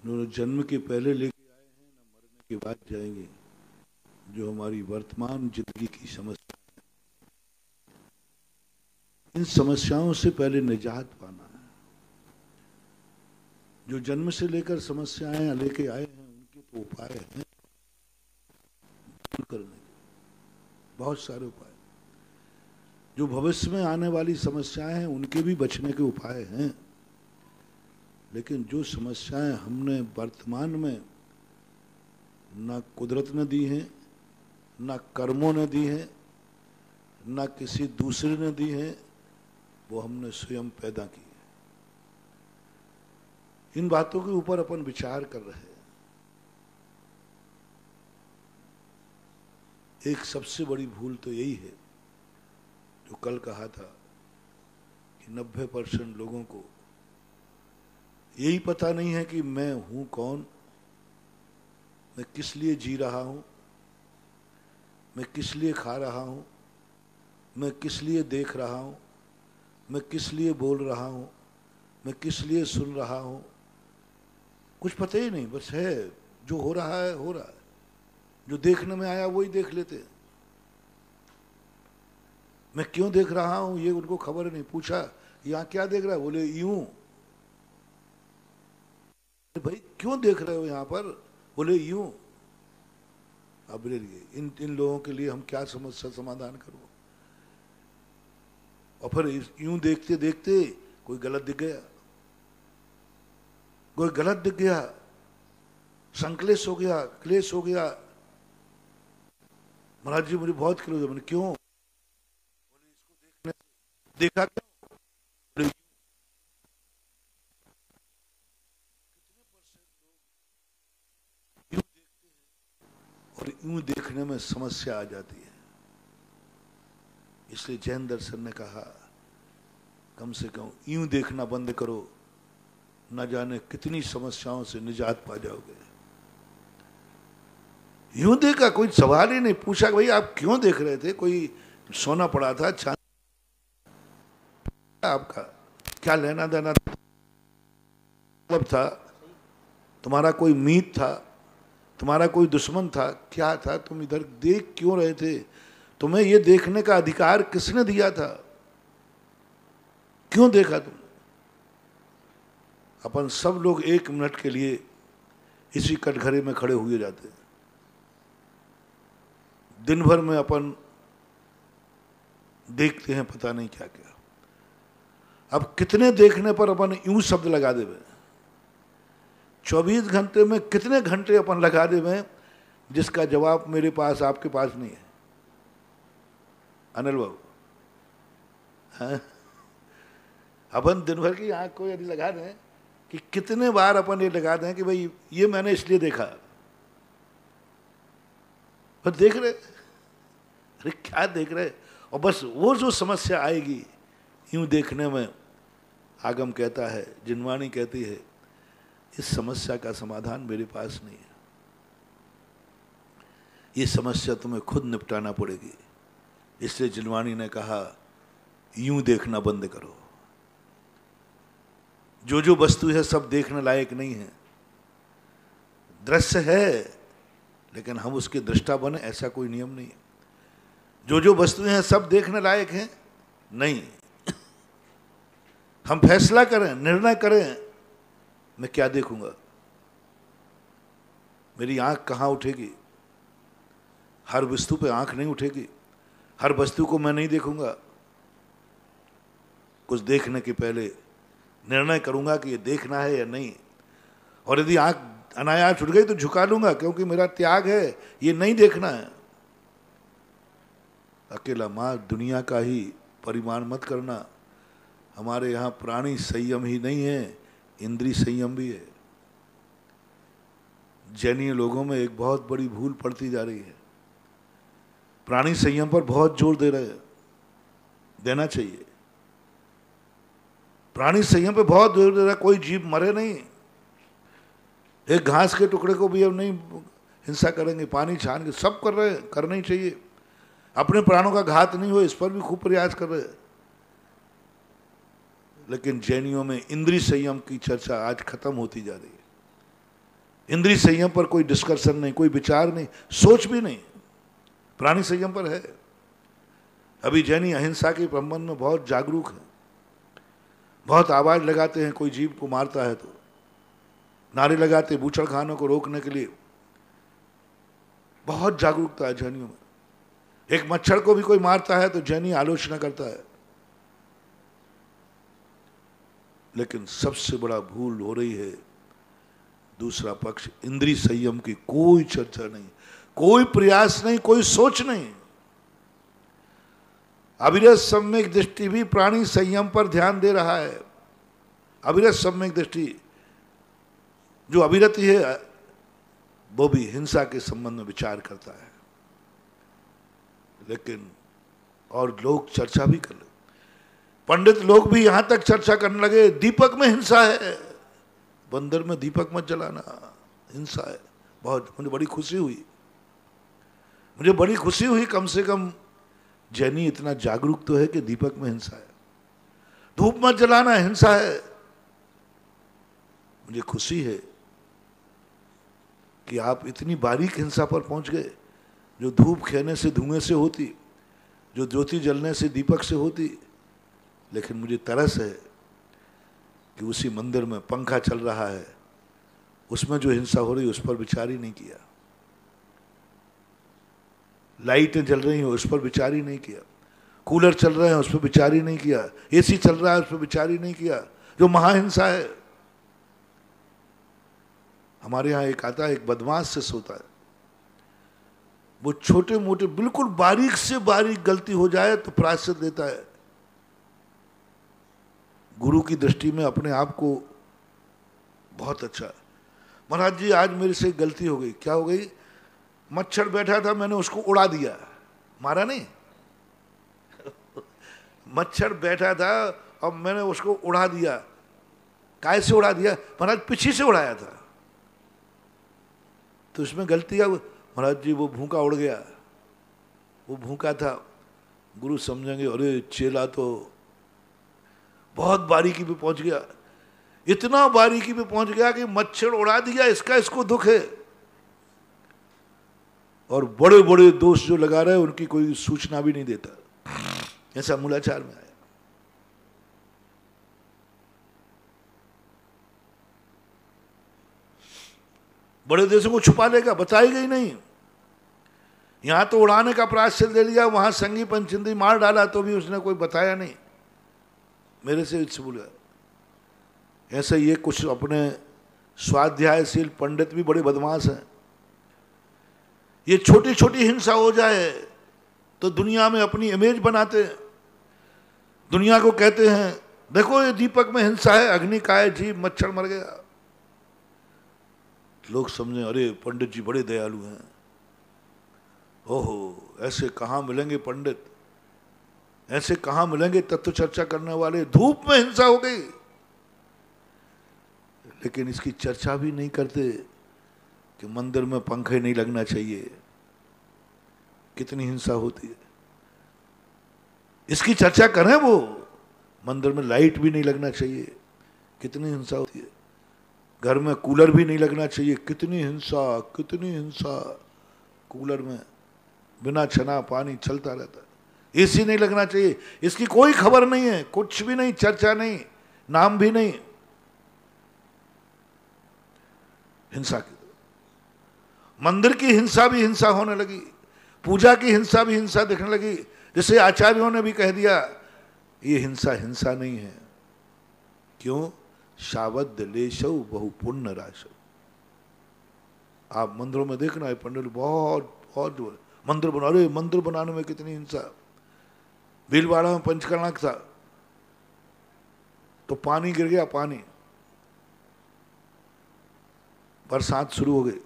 न जन्म के पहले लेके आए हैं न मरने के बाद जाएंगे। जो हमारी वर्तमान जिंदगी की समस्या, इन समस्याओं से पहले निजात पाना है। जो जन्म से लेकर समस्याएं लेके आए हैं उनके तो उपाय हैं दूर करने के, बहुत सारे उपाय। जो भविष्य में आने वाली समस्याएं हैं उनके भी बचने के उपाय हैं। लेकिन जो समस्याएं हमने वर्तमान में ना कुदरत ने दी हैं, ना कर्मों ने दी हैं, ना किसी दूसरे ने दी हैं, वो हमने स्वयं पैदा की है। इन बातों के ऊपर अपन विचार कर रहे हैं। एक सबसे बड़ी भूल तो यही है जो कल कहा था कि 90% लोगों को यही पता नहीं है कि मैं हूं कौन, मैं किस लिए जी रहा हूं, मैं किस लिए खा रहा हूं, मैं किस लिए देख रहा हूं, मैं किस लिए बोल रहा हूं, मैं किस लिए सुन रहा हूं। कुछ पता ही नहीं, बस है जो हो रहा है हो रहा है। जो देखने में आया वही देख लेते हैं। मैं क्यों देख रहा हूं ये उनको खबर नहीं। पूछा यहां क्या देख रहा है, बोले यूं। भाई क्यों देख रहे हो यहां पर, बोले यूं। अब बोले इन लोगों के लिए हम क्या समस्या समाधान करूं। और फिर यूं देखते देखते कोई गलत दिख गया, कोई गलत दिख गया, संकलेश हो गया, क्लेश हो गया। महाराज जी मुझे बहुत क्लेश हो। मैंने क्यों, बोले इसको देखने, देखा क्यों, बोले यूं देखते हैं और यूं देखने में समस्या आ जाती है। इसलिए जैन दर्शन ने कहा कम से कम यूं देखना बंद करो, न जाने कितनी समस्याओं से निजात पा जाओगे। यूं देखा, कोई सवाल ही नहीं पूछा भाई आप क्यों देख रहे थे। कोई सोना पड़ा था, चांदी, आपका क्या लेना देना मतलब था, तुम्हारा कोई मीत था, तुम्हारा कोई दुश्मन था, क्या था, तुम इधर देख क्यों रहे थे। तुम्हें ये देखने का अधिकार किसने दिया था, क्यों देखा तुम। अपन सब लोग 1 मिनट के लिए इसी कटघरे में खड़े हुए जाते हैं। दिन भर में अपन देखते हैं पता नहीं क्या क्या। अब कितने देखने पर अपन यूं शब्द लगा देवे। 24 घंटे में कितने घंटे अपन लगा देवे जिसका जवाब मेरे पास आपके पास नहीं है। अनिल बाबू, हाँ? अपन दिन भर की आंख को यदि लगा दें कि कितने बार अपन ये लगा दें कि भाई ये मैंने इसलिए देखा, पर देख रहे, अरे क्या देख रहे। और बस वो जो समस्या आएगी यूं देखने में, आगम कहता है, जिनवाणी कहती है, इस समस्या का समाधान मेरे पास नहीं है, ये समस्या तुम्हें खुद निपटाना पड़ेगी। इसलिए जिनवाणी ने कहा यूं देखना बंद करो। जो वस्तु है सब देखने लायक नहीं है। दृश्य है लेकिन हम उसके दृष्टा बने, ऐसा कोई नियम नहीं है। जो वस्तुएं हैं सब देखने लायक हैं नहीं। हम फैसला करें, निर्णय करें, मैं क्या देखूंगा, मेरी आंख कहां उठेगी। हर वस्तु पे आंख नहीं उठेगी, हर वस्तु को मैं नहीं देखूंगा। कुछ देखने के पहले निर्णय करूंगा कि ये देखना है या नहीं। और यदि आंख अनायास उठ गई तो झुका लूंगा, क्योंकि मेरा त्याग है, ये नहीं देखना है। अकेला मां दुनिया का ही परिमाण मत करना। हमारे यहाँ प्राणी संयम ही नहीं है, इंद्रिय संयम भी है। जैनीय लोगों में एक बहुत बड़ी भूल पड़ती जा रही है। प्राणी संयम पर बहुत जोर दे रहे हैं, देना चाहिए। प्राणी संयम पे बहुत जोर दे रहा है, कोई जीव मरे नहीं। एक घास के टुकड़े को भी अब नहीं हिंसा करेंगे, पानी छान के सब कर रहे हैं, करना ही चाहिए। अपने प्राणों का घात नहीं हो इस पर भी खूब प्रयास कर रहे हैं। लेकिन जैनियों में इंद्रिय संयम की चर्चा आज खत्म होती जा रही है। इंद्रिय संयम पर कोई डिस्कशन नहीं, कोई विचार नहीं, सोच भी नहीं। प्राणी संयम पर है। अभी जैनी अहिंसा के संबंध में बहुत जागरूक है, बहुत आवाज लगाते हैं। कोई जीव को मारता है तो नारे लगाते, बूचड़खानों को रोकने के लिए बहुत जागरूकता है जैनियों में। एक मच्छर को भी कोई मारता है तो जैनी आलोचना करता है। लेकिन सबसे बड़ा भूल हो रही है दूसरा पक्ष, इंद्रिय संयम की कोई चर्चा नहीं, कोई प्रयास नहीं, कोई सोच नहीं। अविरत सम्यक दृष्टि भी प्राणी संयम पर ध्यान दे रहा है। अविरत सम्यक दृष्टि जो अविरति है वो भी हिंसा के संबंध में विचार करता है। लेकिन और लोग चर्चा भी कर ले, पंडित लोग भी यहां तक चर्चा करने लगे दीपक में हिंसा है, बंदर में दीपक मत जलाना, हिंसा है। बहुत मुझे बड़ी खुशी हुई, मुझे बड़ी खुशी हुई। कम से कम जैनी इतना जागरूक तो है कि दीपक में हिंसा है, धूप मत जलाना, हिंसा है। मुझे खुशी है कि आप इतनी बारीक हिंसा पर पहुंच गए, जो धूप खेने से धुएं से होती, जो ज्योति जलने से दीपक से होती। लेकिन मुझे तरस है कि उसी मंदिर में पंखा चल रहा है, उसमें जो हिंसा हो रही उस पर विचार ही नहीं किया। लाइटें जल रही हैं उस पर विचार ही नहीं किया, कूलर चल रहे हैं उस पर विचार ही नहीं किया, एसी चल रहा है उस पर विचार ही नहीं किया, जो महाहिंसा है। हमारे यहाँ एक आता है, एक बदमाश से सोता है, वो छोटे मोटे बिल्कुल बारीक से बारीक गलती हो जाए तो प्रायश्चित देता है। गुरु की दृष्टि में अपने आप को बहुत अच्छा, महाराज जी आज मेरे से गलती हो गई। क्या हो गई? मच्छर बैठा था, मैंने उसको उड़ा दिया, मारा नहीं। मच्छर बैठा था और मैंने उसको उड़ा दिया। काय से उड़ा दिया? महाराज पीछे से उड़ाया था। तो इसमें गलती है? महाराज जी वो भूखा उड़ गया, वो भूखा था। गुरु समझेंगे अरे चेला तो बहुत बारीकी पे पहुंच गया, इतना बारीकी पे पहुंच गया कि मच्छर उड़ा दिया, इसको दुख है। और बड़े बड़े दोष जो लगा रहे हैं उनकी कोई सूचना भी नहीं देता। ऐसा मूलाचार में आया। बड़े देशों को छुपा लेगा, बताएगा ही नहीं। यहां तो उड़ाने का प्रायश्चित ले लिया, वहां संगी पंचंदी मार डाला तो भी उसने कोई बताया नहीं। मेरे से इससे बोला ऐसे ये कुछ अपने स्वाध्यायशील पंडित भी बड़े बदमाश हैं। ये छोटी छोटी हिंसा हो जाए तो दुनिया में अपनी इमेज बनाते हैं, दुनिया को कहते हैं देखो ये दीपक में हिंसा है, अग्नि का है जीव, मच्छर मर गया। लोग समझे अरे पंडित जी बड़े दयालु हैं। ओहो, ऐसे कहाँ मिलेंगे पंडित, ऐसे कहाँ मिलेंगे तत्व चर्चा करने वाले। धूप में हिंसा हो गई, लेकिन इसकी चर्चा भी नहीं करते कि मंदिर में पंखे नहीं लगना चाहिए, कितनी हिंसा होती है। इसकी चर्चा करें, वो मंदिर में लाइट भी नहीं लगना चाहिए, कितनी हिंसा होती है। घर में कूलर भी नहीं लगना चाहिए, कितनी हिंसा, कितनी हिंसा। कूलर में बिना छना पानी चलता रहता है। एसी नहीं लगना चाहिए, इसकी कोई खबर नहीं है, कुछ भी नहीं, चर्चा नहीं, नाम भी नहीं। हिंसा की मंदिर की हिंसा भी हिंसा होने लगी, पूजा की हिंसा भी हिंसा दिखने लगी। जैसे आचार्यों ने भी कह दिया ये हिंसा हिंसा नहीं है। क्यों? शावद लेशौ बहु पुण्य राशौ। आप मंदिरों में देखना है पंडित बहुत बहुत जो मंदिर बना रहे, मंदिर बनाने में कितनी हिंसा। भीलवाड़ा में पंचकर्णा था तो पानी गिर गया, पानी, बरसात शुरू हो गई,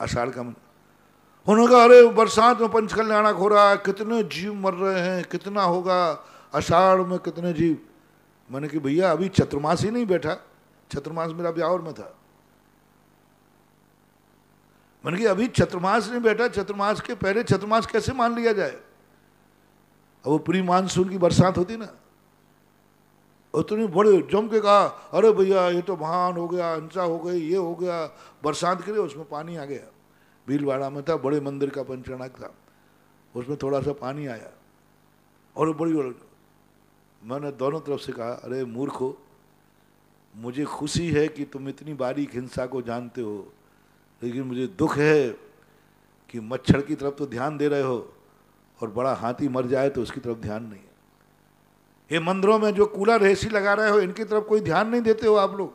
आषाढ़ का महीना। उन्होंने कहा अरे बरसात में पंचकल्याणक हो रहा है, कितने जीव मर रहे हैं, कितना होगा आषाढ़ में कितने जीव। मैंने कि भैया अभी चतुर्मास ही नहीं बैठा, चतुर्मास मेरा ब्यावर में था। मैंने कि अभी चतुर्मास नहीं बैठा, चतुर्मास के पहले चतुर्मास कैसे मान लिया जाए? अब वो प्री मानसून की बरसात होती ना, और तूने बड़े जम के कहा, अरे भैया ये तो महान हो गया, हिंसा हो गई, ये हो गया, बरसात गिरे उसमें पानी आ गया। भीलवाड़ा में था, बड़े मंदिर का पंचनाक था, उसमें थोड़ा सा पानी आया और बड़ी, मैंने दोनों तरफ से कहा, अरे मूर्खो, मुझे खुशी है कि तुम इतनी बारीक हिंसा को जानते हो, लेकिन मुझे दुख है कि मच्छर की तरफ तो ध्यान दे रहे हो और बड़ा हाथी मर जाए तो उसकी तरफ ध्यान नहीं है। ये मंदिरों में जो कूलर एसी लगा रहे हो, इनकी तरफ कोई ध्यान नहीं देते हो आप लोग।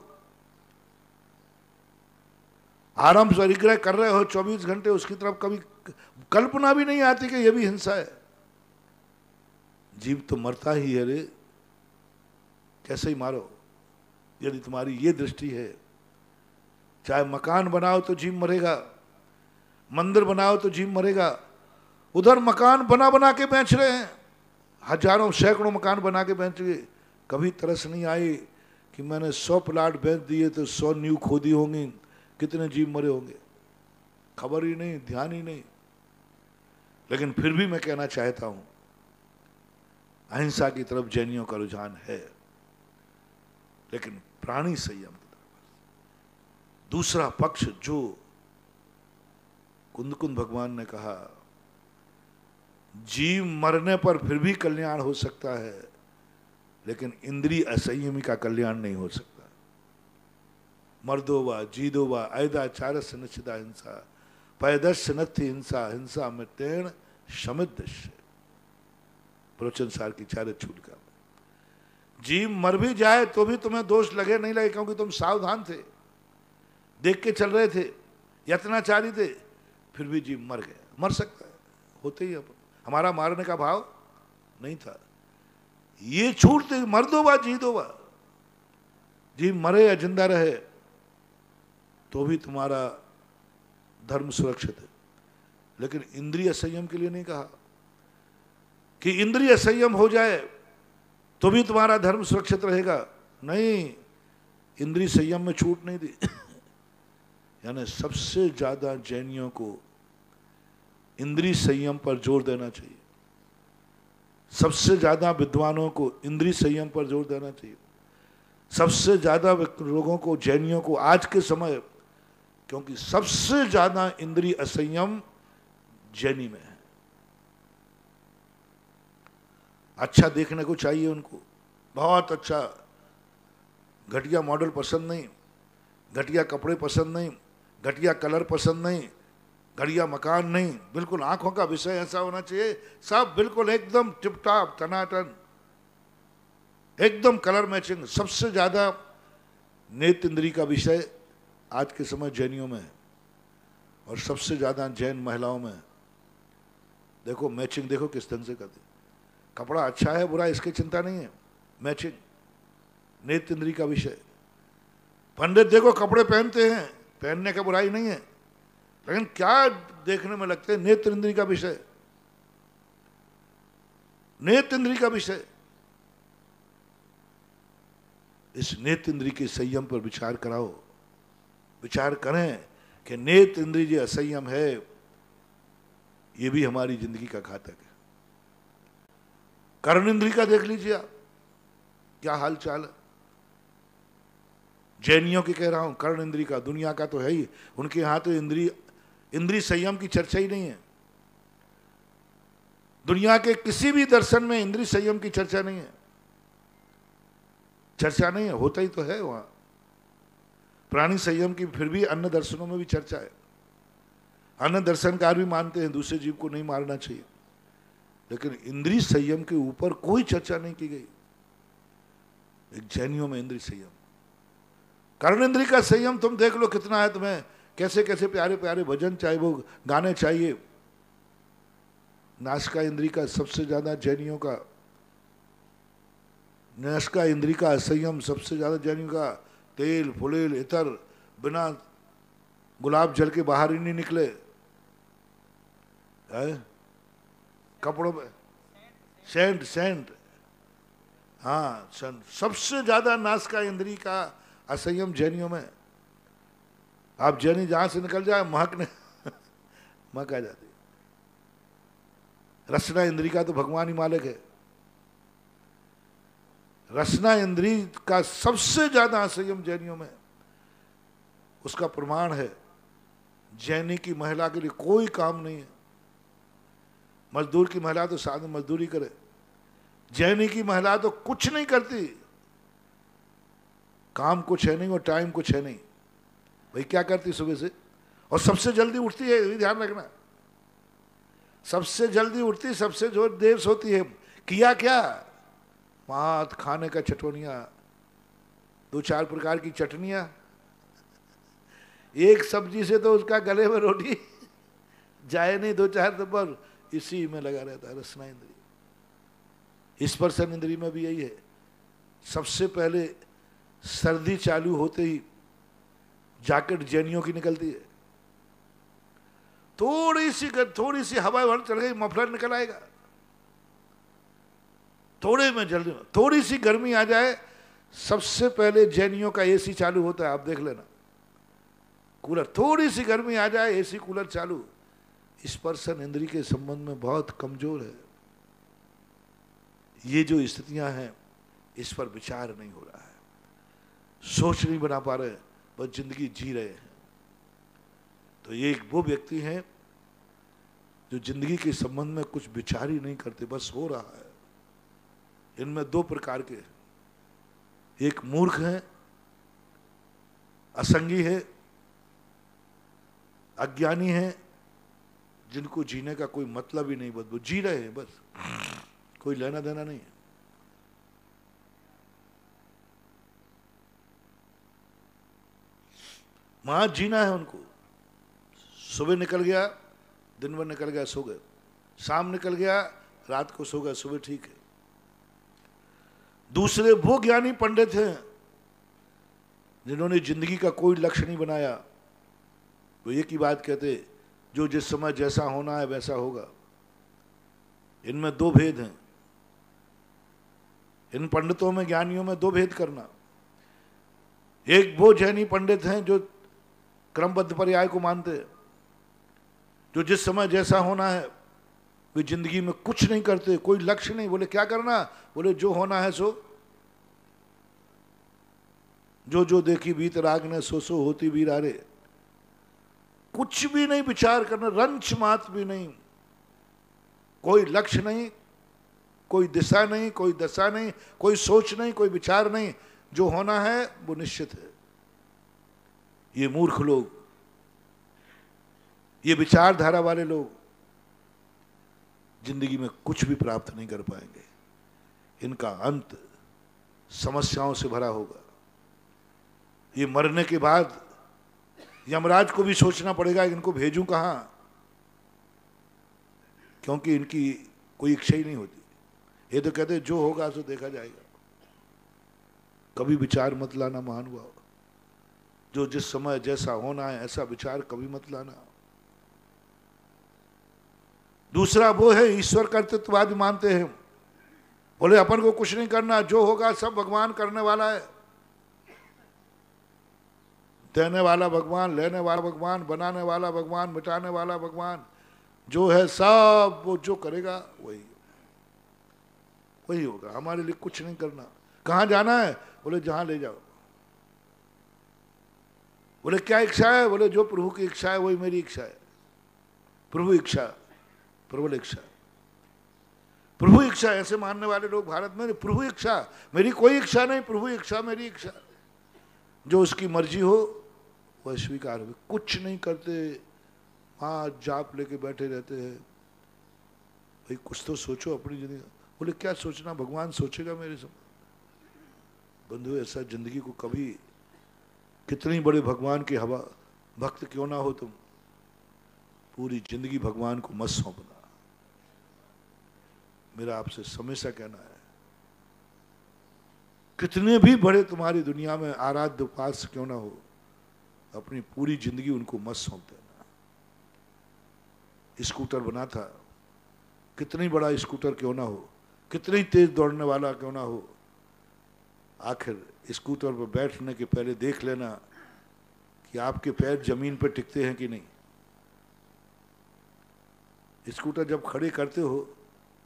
आराम से परिग्रह कर रहे हो 24 घंटे, उसकी तरफ कभी कल्पना भी नहीं आती कि यह भी हिंसा है। जीव तो मरता ही है रे, कैसे ही मारो। यदि तुम्हारी ये दृष्टि है, चाहे मकान बनाओ तो जीव मरेगा, मंदिर बनाओ तो जीव मरेगा। उधर मकान बना बना के बेच रहे हैं, हजारों सैकड़ों मकान बना के बेच रहे। कभी तरस नहीं आई कि मैंने 100 प्लाट बेच दिए तो 100 नींव खोदी होंगी, कितने जीव मरे होंगे, खबर ही नहीं, ध्यान ही नहीं। लेकिन फिर भी मैं कहना चाहता हूं, अहिंसा की तरफ जैनियों का रुझान है, लेकिन प्राणी संयम। दूसरा पक्ष जो कुंद भगवान ने कहा, जीव मरने पर फिर भी कल्याण हो सकता है, लेकिन इंद्रिय असंयमी का कल्याण नहीं हो सकता। मर्दो वा जीदो वा ऐदाचारस्य निश्चिता हिंसा पैदस्य नथि हिंसा हिंसा में तेण शमिदस्य। प्रवचन सार की 4 छूट का। जीव मर भी जाए तो भी तुम्हें दोष लगे नहीं लगे, क्योंकि तुम सावधान थे, देख के चल रहे थे, यत्नाचारी थे, फिर भी जीव मर गया। मर सकता है, होते ही। अब हमारा मारने का भाव नहीं था, ये छूट थी, मर दो वा जी दो वा। जीव मरे या जिंदा रहे तो भी तुम्हारा धर्म सुरक्षित है। लेकिन इंद्रिय संयम के लिए नहीं कहा कि इंद्रिय संयम हो जाए तो भी तुम्हारा धर्म सुरक्षित रहेगा। नहीं, इंद्रिय संयम में छूट नहीं दी। यानी सबसे ज्यादा जैनियों को इंद्रिय संयम पर जोर देना चाहिए, सबसे ज्यादा विद्वानों को इंद्रिय संयम पर जोर देना चाहिए, सबसे ज्यादा लोगों को, जैनियों को आज के समय, क्योंकि सबसे ज्यादा इंद्रिय असंयम जैनी में है। अच्छा देखने को चाहिए उनको, बहुत अच्छा, घटिया मॉडल पसंद नहीं, घटिया कपड़े पसंद नहीं, घटिया कलर पसंद नहीं, घटिया मकान नहीं, बिल्कुल आंखों का विषय ऐसा होना चाहिए, सब बिल्कुल एकदम टिपटाप टनाटन, एकदम कलर मैचिंग। सबसे ज्यादा नेत्र इंद्रिय का विषय आज के समय जैनियों में है, और सबसे ज्यादा जैन महिलाओं में है। देखो मैचिंग, देखो किस ढंग से करते, कपड़ा अच्छा है बुरा इसकी चिंता नहीं है, मैचिंग नेत्र इंद्रिय का विषय। पंडित देखो कपड़े पहनते हैं, पहनने का बुराई नहीं है, लेकिन क्या देखने में लगते हैं, नेत्र इंद्रिय का विषय, नेत्र इंद्रिय का विषय। इस नेत्र इंद्रिय के संयम पर विचार कराओ, विचार करें कि नेत्र इंद्रिय जो असंयम है ये भी हमारी जिंदगी का घातक है। कर्ण इंद्रिय का देख लीजिए आप, क्या हाल चाल है। जैनियों की कह रहा हूं, कर्ण इंद्रिय का, दुनिया का तो है ही, उनके यहां तो इंद्रिय संयम की चर्चा ही नहीं है। दुनिया के किसी भी दर्शन में इंद्रिय संयम की चर्चा नहीं है, चर्चा नहीं है, होता ही तो है वहां। प्राणी संयम की फिर भी अन्य दर्शनों में भी चर्चा है, अन्य दर्शनकार भी मानते हैं दूसरे जीव को नहीं मारना चाहिए, लेकिन इंद्रिय संयम के ऊपर कोई चर्चा नहीं की गई। एक जैनियों में इंद्रिय संयम, कर्ण इंद्रिय का संयम तुम देख लो कितना है तुम्हें, कैसे कैसे प्यारे प्यारे भजन चाहिए, वो गाने चाहिए। नासिका इंद्रिय का सबसे ज्यादा जैनियों का, नासिका इंद्रिय का संयम सबसे ज्यादा जैनियों का। तेल फुलेल इतर बिना गुलाब जल के बाहर ही नहीं निकले, है? कपड़ों में सेंट सेंट, हाँ सबसे ज्यादा नासिका इंद्रिय का असंयम जैनियों में। आप जैनी जहां से निकल जाए महकने महक आ जाती। रसना इंद्रिय का तो भगवान ही मालिक है, रसना इंद्री का सबसे ज्यादा असंयम जैनियों में, उसका प्रमाण है जैनी की महिला के लिए कोई काम नहीं है। मजदूर की महिला तो साथ में मजदूरी करे, जैनी की महिला तो कुछ नहीं करती, काम कुछ है नहीं और टाइम कुछ है नहीं। भाई क्या करती सुबह से, और सबसे जल्दी उठती है, ये ध्यान रखना, सबसे जल्दी उठती, सबसे जो देर सोती है। किया क्या, मात खाने का चटोनिया, 2-4 प्रकार की चटनियां, एक सब्जी से तो उसका गले में रोटी जाए नहीं, 2-4 तो पर इसी में लगा रहता है रसना इंद्री। स्पर्शन इंद्री में भी यही है। सबसे पहले सर्दी चालू होते ही जैकेट जैनियों की निकलती है, थोड़ी सी हवा वहां चल गई, मफलर निकल आएगा, थोड़े में जल्दी, थोड़ी सी गर्मी आ जाए सबसे पहले जैनियों का एसी चालू होता है, आप देख लेना, कूलर, थोड़ी सी गर्मी आ जाए एसी कूलर चालू। स्पर्शन इंद्री के संबंध में बहुत कमजोर है। ये जो स्थितियां हैं इस पर विचार नहीं हो रहा है, सोच नहीं बना पा रहे, बस जिंदगी जी रहे हैं। तो ये एक वो व्यक्ति हैं जो जिंदगी के संबंध में कुछ विचार ही नहीं करते, बस हो रहा है। इनमें 2 प्रकार के, एक मूर्ख है, असंगी है, अज्ञानी है, जिनको जीने का कोई मतलब ही नहीं, बस वो जी रहे हैं, बस कोई लेना देना नहीं है। वहां जीना है उनको। सुबह निकल गया, दिन भर निकल गया, सो गए, शाम निकल गया, रात को सो गए, सुबह ठीक है। दूसरे वो ज्ञानी पंडित हैं जिन्होंने जिंदगी का कोई लक्ष्य नहीं बनाया, वो एक ही बात कहते, जो जिस समय जैसा होना है वैसा होगा। इनमें 2 भेद हैं, इन पंडितों में, ज्ञानियों में 2 भेद करना। एक वो जैनी पंडित हैं जो क्रमबद्ध पर्याय को मानते हैं, जो जिस समय जैसा होना है, वे जिंदगी में कुछ नहीं करते, कोई लक्ष्य नहीं। बोले क्या करना, बोले जो होना है सो, जो जो देखी बीत राग ने, सो सो होती बीरारे। कुछ भी नहीं विचार करना, रंच मात भी नहीं, कोई लक्ष्य नहीं, कोई दिशा नहीं, कोई दशा नहीं, कोई सोच नहीं, कोई विचार नहीं, जो होना है वो निश्चित है। ये मूर्ख लोग, ये विचारधारा वाले लोग जिंदगी में कुछ भी प्राप्त नहीं कर पाएंगे। इनका अंत समस्याओं से भरा होगा। ये मरने के बाद यमराज को भी सोचना पड़ेगा इनको भेजूं कहां, क्योंकि इनकी कोई इच्छा ही नहीं होती। ये तो कहते जो होगा सो देखा जाएगा। कभी विचार मत लाना महानुभाव, जो जिस समय जैसा होना है ऐसा विचार कभी मत लाना। दूसरा वो है ईश्वर कर्तृत्ववादी मानते हैं, बोले अपन को कुछ नहीं करना, जो होगा सब भगवान करने वाला है, देने वाला भगवान, लेने वाला भगवान, बनाने वाला भगवान, मिटाने वाला भगवान, जो है सब वो जो करेगा वही होगा, हमारे लिए कुछ नहीं करना। कहाँ जाना है, बोले जहां ले जाओ। बोले क्या इच्छा है, बोले जो प्रभु की इच्छा है वही मेरी इच्छा है। प्रभु इच्छा, प्रबल इच्छा, प्रभु इच्छा, ऐसे मानने वाले लोग भारत में, प्रभु इच्छा, मेरी कोई इच्छा नहीं, प्रभु इच्छा मेरी इच्छा, जो उसकी मर्जी हो वह स्वीकार हो। कुछ नहीं करते, हाँ जाप लेके बैठे रहते हैं। भाई कुछ तो सोचो अपनी जिंदगी। बोले क्या सोचना, भगवान सोचेगा मेरे सब। बंधु ऐसा जिंदगी को कभी, कितनी बड़े भगवान के हवा भक्त क्यों ना हो तुम, पूरी जिंदगी भगवान को मत सौंपना। मेरा आपसे हमेशा कहना है, कितने भी बड़े तुम्हारी दुनिया में आराध्य उपास्य क्यों ना हो, अपनी पूरी जिंदगी उनको मत सौंप देना। स्कूटर बना था, कितनी बड़ा स्कूटर क्यों ना हो, कितनी तेज दौड़ने वाला क्यों ना हो, आखिर स्कूटर पर बैठने के पहले देख लेना कि आपके पैर जमीन पर टिकते हैं कि नहीं। स्कूटर जब खड़े करते हो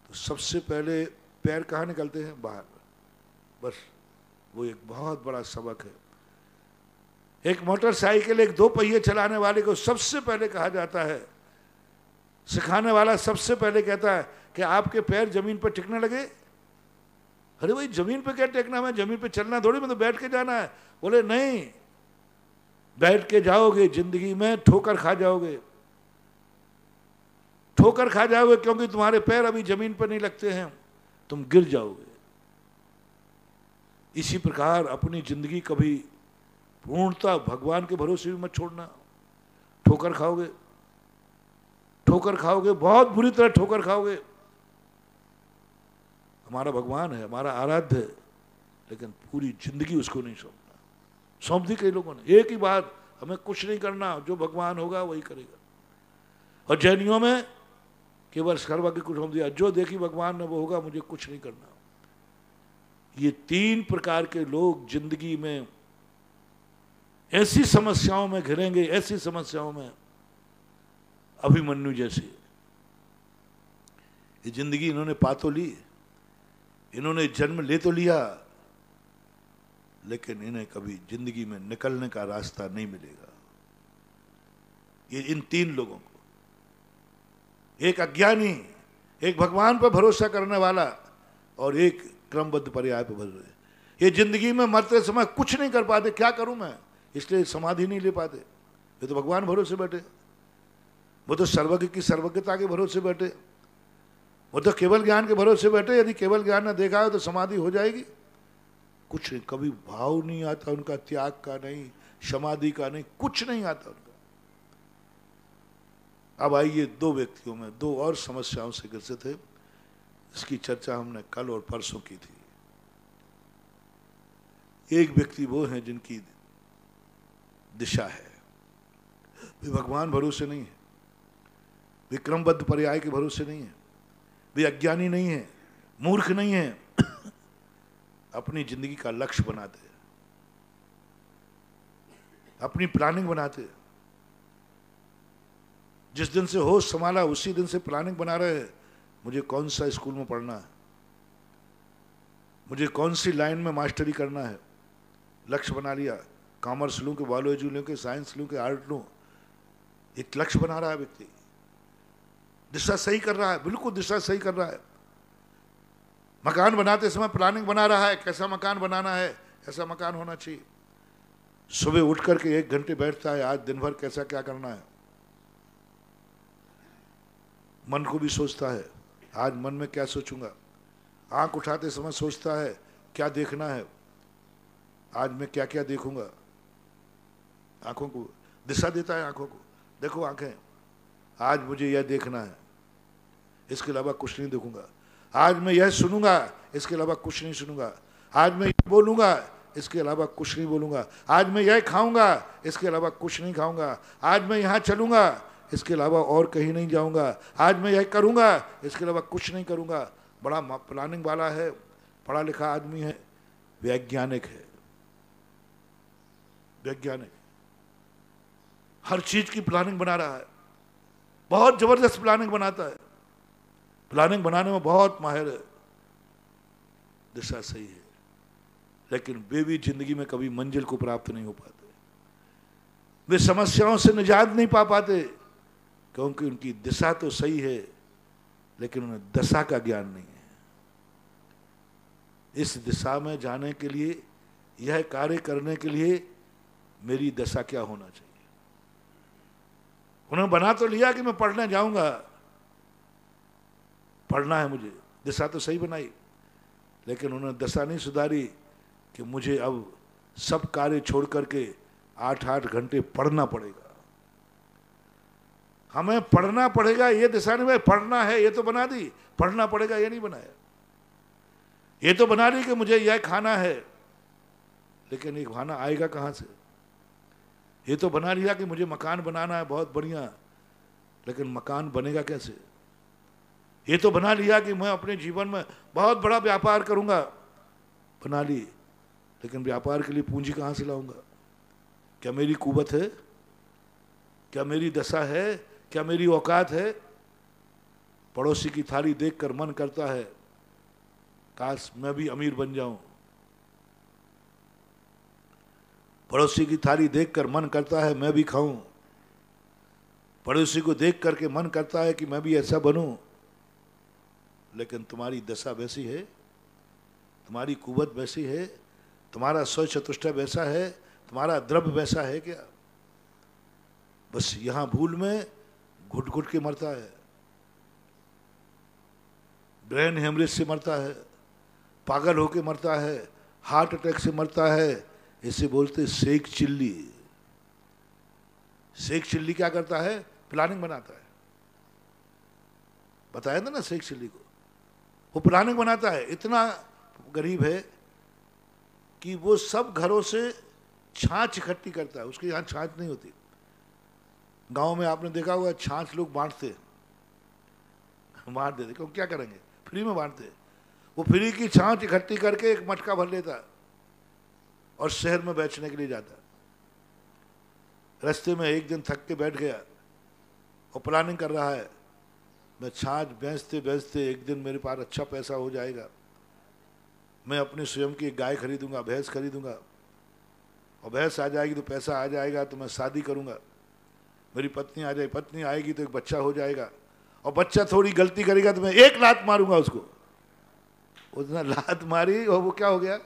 तो सबसे पहले पैर कहाँ निकलते हैं, बाहर। बस वो एक बहुत बड़ा सबक है। एक मोटरसाइकिल, एक 2 पहिए चलाने वाले को सबसे पहले कहा जाता है, सिखाने वाला सबसे पहले कहता है कि आपके पैर जमीन पर टिकने लगे। अरे भाई जमीन पे क्या टेकना, मैं जमीन पे चलना थोड़ी, मैं तो बैठ के जाना है। बोले नहीं, बैठ के जाओगे जिंदगी में ठोकर खा जाओगे, ठोकर खा जाओगे, क्योंकि तुम्हारे पैर अभी जमीन पर नहीं लगते हैं, तुम गिर जाओगे। इसी प्रकार अपनी जिंदगी कभी पूर्णता भगवान के भरोसे भी मत छोड़ना। ठोकर खाओगे, ठोकर खाओगे, बहुत बुरी तरह ठोकर खाओगे। हमारा भगवान है, हमारा आराध्य है, लेकिन पूरी जिंदगी उसको नहीं सौंपना। सौंप दी कई लोगों ने, एक ही बात, हमें कुछ नहीं करना, जो भगवान होगा वही करेगा। और जैनियों में केवल सर्वज्ञ को सौंप दिया, जो देखी भगवान ने वो होगा, मुझे कुछ नहीं करना। ये 3 प्रकार के लोग जिंदगी में ऐसी समस्याओं में घिरेंगे, ऐसी समस्याओं में, अभिमन्यु जैसे। ये जिंदगी इन्होंने पा तो ली, इन्होंने जन्म ले तो लिया, लेकिन इन्हें कभी जिंदगी में निकलने का रास्ता नहीं मिलेगा। ये इन 3 लोगों को, एक अज्ञानी, एक भगवान पर भरोसा करने वाला, और एक क्रमबद्ध पर्याय पर भरोसा। ये जिंदगी में मरते समय कुछ नहीं कर पाते, क्या करूं मैं, इसलिए समाधि नहीं ले पाते। वे तो भगवान भरोसे बैठे, वो तो सर्वज्ञ की सर्वज्ञता के भरोसे बैठे, वो तो केवल ज्ञान के भरोसे बैठे। यदि केवल ज्ञान न देखा है तो समाधि हो जाएगी? कुछ नहीं, कभी भाव नहीं आता उनका, त्याग का नहीं, समाधि का नहीं, कुछ नहीं आता उनका। अब आइए 2 व्यक्तियों में 2 और समस्याओं से ग्रसित है, इसकी चर्चा हमने कल और परसों की थी। एक व्यक्ति वो हैं जिनकी दिशा है, वे भगवान भरोसे नहीं है, वे क्रमबद्ध पर्याय के भरोसे नहीं है, वे अज्ञानी नहीं है, मूर्ख नहीं है, अपनी जिंदगी का लक्ष्य बनाते, अपनी प्लानिंग बनाते। जिस दिन से होश संभाला उसी दिन से प्लानिंग बना रहे हैं, मुझे कौन सा स्कूल में पढ़ना है, मुझे कौन सी लाइन में मास्टरी करना है, लक्ष्य बना लिया। कॉमर्स लूं कि बायोलॉजी लूं कि साइंस लूं कि आर्ट लूं, एक लक्ष्य बना रहा है व्यक्ति, दिशा सही कर रहा है, बिल्कुल दिशा सही कर रहा है। मकान बनाते समय प्लानिंग बना रहा है, कैसा मकान बनाना है, ऐसा मकान होना चाहिए। सुबह उठ करके 1 घंटे बैठता है, आज दिन भर कैसा क्या करना है, मन को भी सोचता है, आज मन में क्या सोचूंगा। आंख उठाते समय सोचता है क्या देखना है, आज मैं क्या क्या देखूंगा। आंखों को दिशा देता है, आंखों को, देखो आंखें, आज मुझे यह देखना है, इसके अलावा कुछ नहीं देखूंगा। आज मैं यह सुनूंगा, इसके अलावा कुछ नहीं सुनूंगा। आज मैं यह बोलूंगा, इसके अलावा कुछ नहीं बोलूंगा। आज मैं यह खाऊंगा, इसके अलावा कुछ नहीं खाऊंगा। आज मैं यहाँ चलूंगा, इसके अलावा और कहीं नहीं जाऊंगा। आज मैं यह करूंगा, इसके अलावा कुछ नहीं करूंगा। बड़ा प्लानिंग वाला है, पढ़ा लिखा आदमी है, वैज्ञानिक है, वैज्ञानिक, हर चीज की प्लानिंग बना रहा है, बहुत जबरदस्त प्लानिंग बनाता है, प्लानिंग बनाने में बहुत माहिर है, दिशा सही है, लेकिन वे भी जिंदगी में कभी मंजिल को प्राप्त नहीं हो पाते। वे समस्याओं से निजात नहीं पा पाते, क्योंकि उनकी दिशा तो सही है, लेकिन उन्हें दशा का ज्ञान नहीं है। इस दिशा में जाने के लिए, यह कार्य करने के लिए मेरी दशा क्या होना चाहिए। उन्होंने बना तो लिया कि मैं पढ़ने जाऊंगा, पढ़ना है मुझे, दिशा तो सही बनाई, लेकिन उन्होंने दशा नहीं सुधारी कि मुझे अब सब कार्य छोड़ करके 8-8 घंटे पढ़ना पड़ेगा। हमें पढ़ना पड़ेगा, ये दिशा नहीं भाई, पढ़ना है ये तो बना दी, पढ़ना पड़ेगा ये नहीं बनाया। ये तो बना दी कि मुझे यह खाना है, लेकिन ये खाना आएगा कहाँ से। ये तो बना लिया कि मुझे मकान बनाना है बहुत बढ़िया, लेकिन मकान बनेगा कैसे। ये तो बना लिया कि मैं अपने जीवन में बहुत बड़ा व्यापार करूंगा, बना ली, लेकिन व्यापार के लिए पूंजी कहाँ से लाऊंगा। क्या मेरी कुवत है, क्या मेरी दशा है, क्या मेरी औकात है। पड़ोसी की थाली देखकर मन करता है काश मैं भी अमीर बन जाऊं, पड़ोसी की थाली देखकर मन करता है मैं भी खाऊं, पड़ोसी को देख करके मन करता है कि मैं भी ऐसा बनूं। लेकिन तुम्हारी दशा वैसी है, तुम्हारी कुवत वैसी है, तुम्हारा स्वचतुष्टय वैसा है, तुम्हारा द्रव्य वैसा है क्या? बस यहां भूल में घुट घुट के मरता है, ब्रेन हेमरेज से मरता है, पागल होके मरता है, हार्ट अटैक से मरता है। इसे बोलते शेख चिल्ली। शेख चिल्ली क्या करता है? प्लानिंग बनाता है। बताया था ना शेख चिल्ली को, वो प्लानिंग बनाता है। इतना गरीब है कि वो सब घरों से छाछ इकट्ठी करता है। उसके यहाँ छाछ नहीं होती। गांव में आपने देखा होगा छाछ लोग बांटते देते, क्यों? क्या करेंगे, फ्री में बांटते। वो फ्री की छाछ इकट्ठी करके एक मटका भर लेता और शहर में बेचने के लिए जाता। रास्ते में एक दिन थक के बैठ गया और प्लानिंग कर रहा है, मैं छाछ बेचते बेचते एक दिन मेरे पास अच्छा पैसा हो जाएगा, मैं अपने स्वयं की गाय खरीदूंगा, भैंस खरीदूंगा, और भैंस आ जाएगी तो पैसा आ जाएगा तो मैं शादी करूंगा, मेरी पत्नी आ जाएगी, पत्नी आएगी तो एक बच्चा हो जाएगा, और बच्चा थोड़ी गलती करेगा तो मैं एक लात मारूंगा उसको। उसने लात मारी और वो क्या हो गया?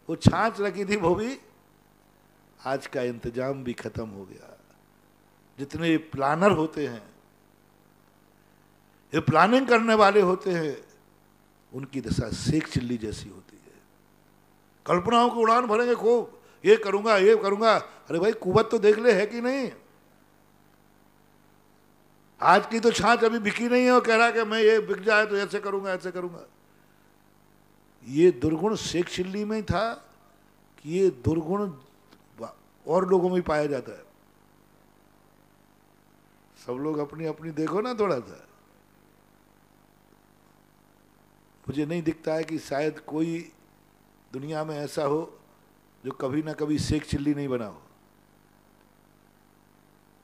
वो छाछ रखी थी वो भी, आज का इंतजाम भी खत्म हो गया। जितने प्लानर होते हैं, ये प्लानिंग करने वाले होते हैं, उनकी दशा शेख चिल्ली जैसी होती है। कल्पनाओं को उड़ान भरेंगे खूब, ये करूंगा ये करूंगा। अरे भाई कुवत तो देख ले है कि नहीं। आज की तो छाछ अभी बिकी नहीं है और कह रहा कि मैं ये बिक जाए तो ऐसे करूंगा ऐसे करूंगा। ये दुर्गुण शेख चिल्ली में ही था कि ये दुर्गुण और लोगों में पाया जाता है। सब लोग अपनी अपनी देखो ना थोड़ा सा। मुझे नहीं दिखता है कि शायद कोई दुनिया में ऐसा हो जो कभी ना कभी शेख चिल्ली नहीं बना हो।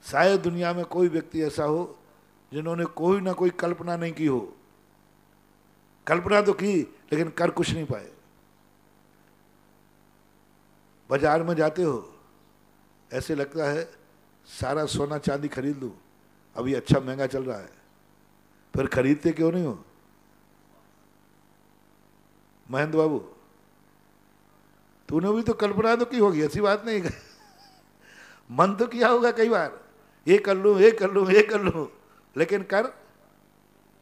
शायद दुनिया में कोई व्यक्ति ऐसा हो जिन्होंने कोई ना कोई कल्पना नहीं की हो। कल्पना तो की लेकिन कर कुछ नहीं पाए। बाजार में जाते हो, ऐसे लगता है सारा सोना चांदी खरीद लूं, अभी अच्छा महंगा चल रहा है, फिर खरीदते क्यों नहीं हो? महेंद्र बाबू, तूने भी तो कल्पना तो की होगी, ऐसी बात नहीं। मन तो किया होगा कई बार, ये कर लूं ये कर लूं ये कर लूं, लेकिन कर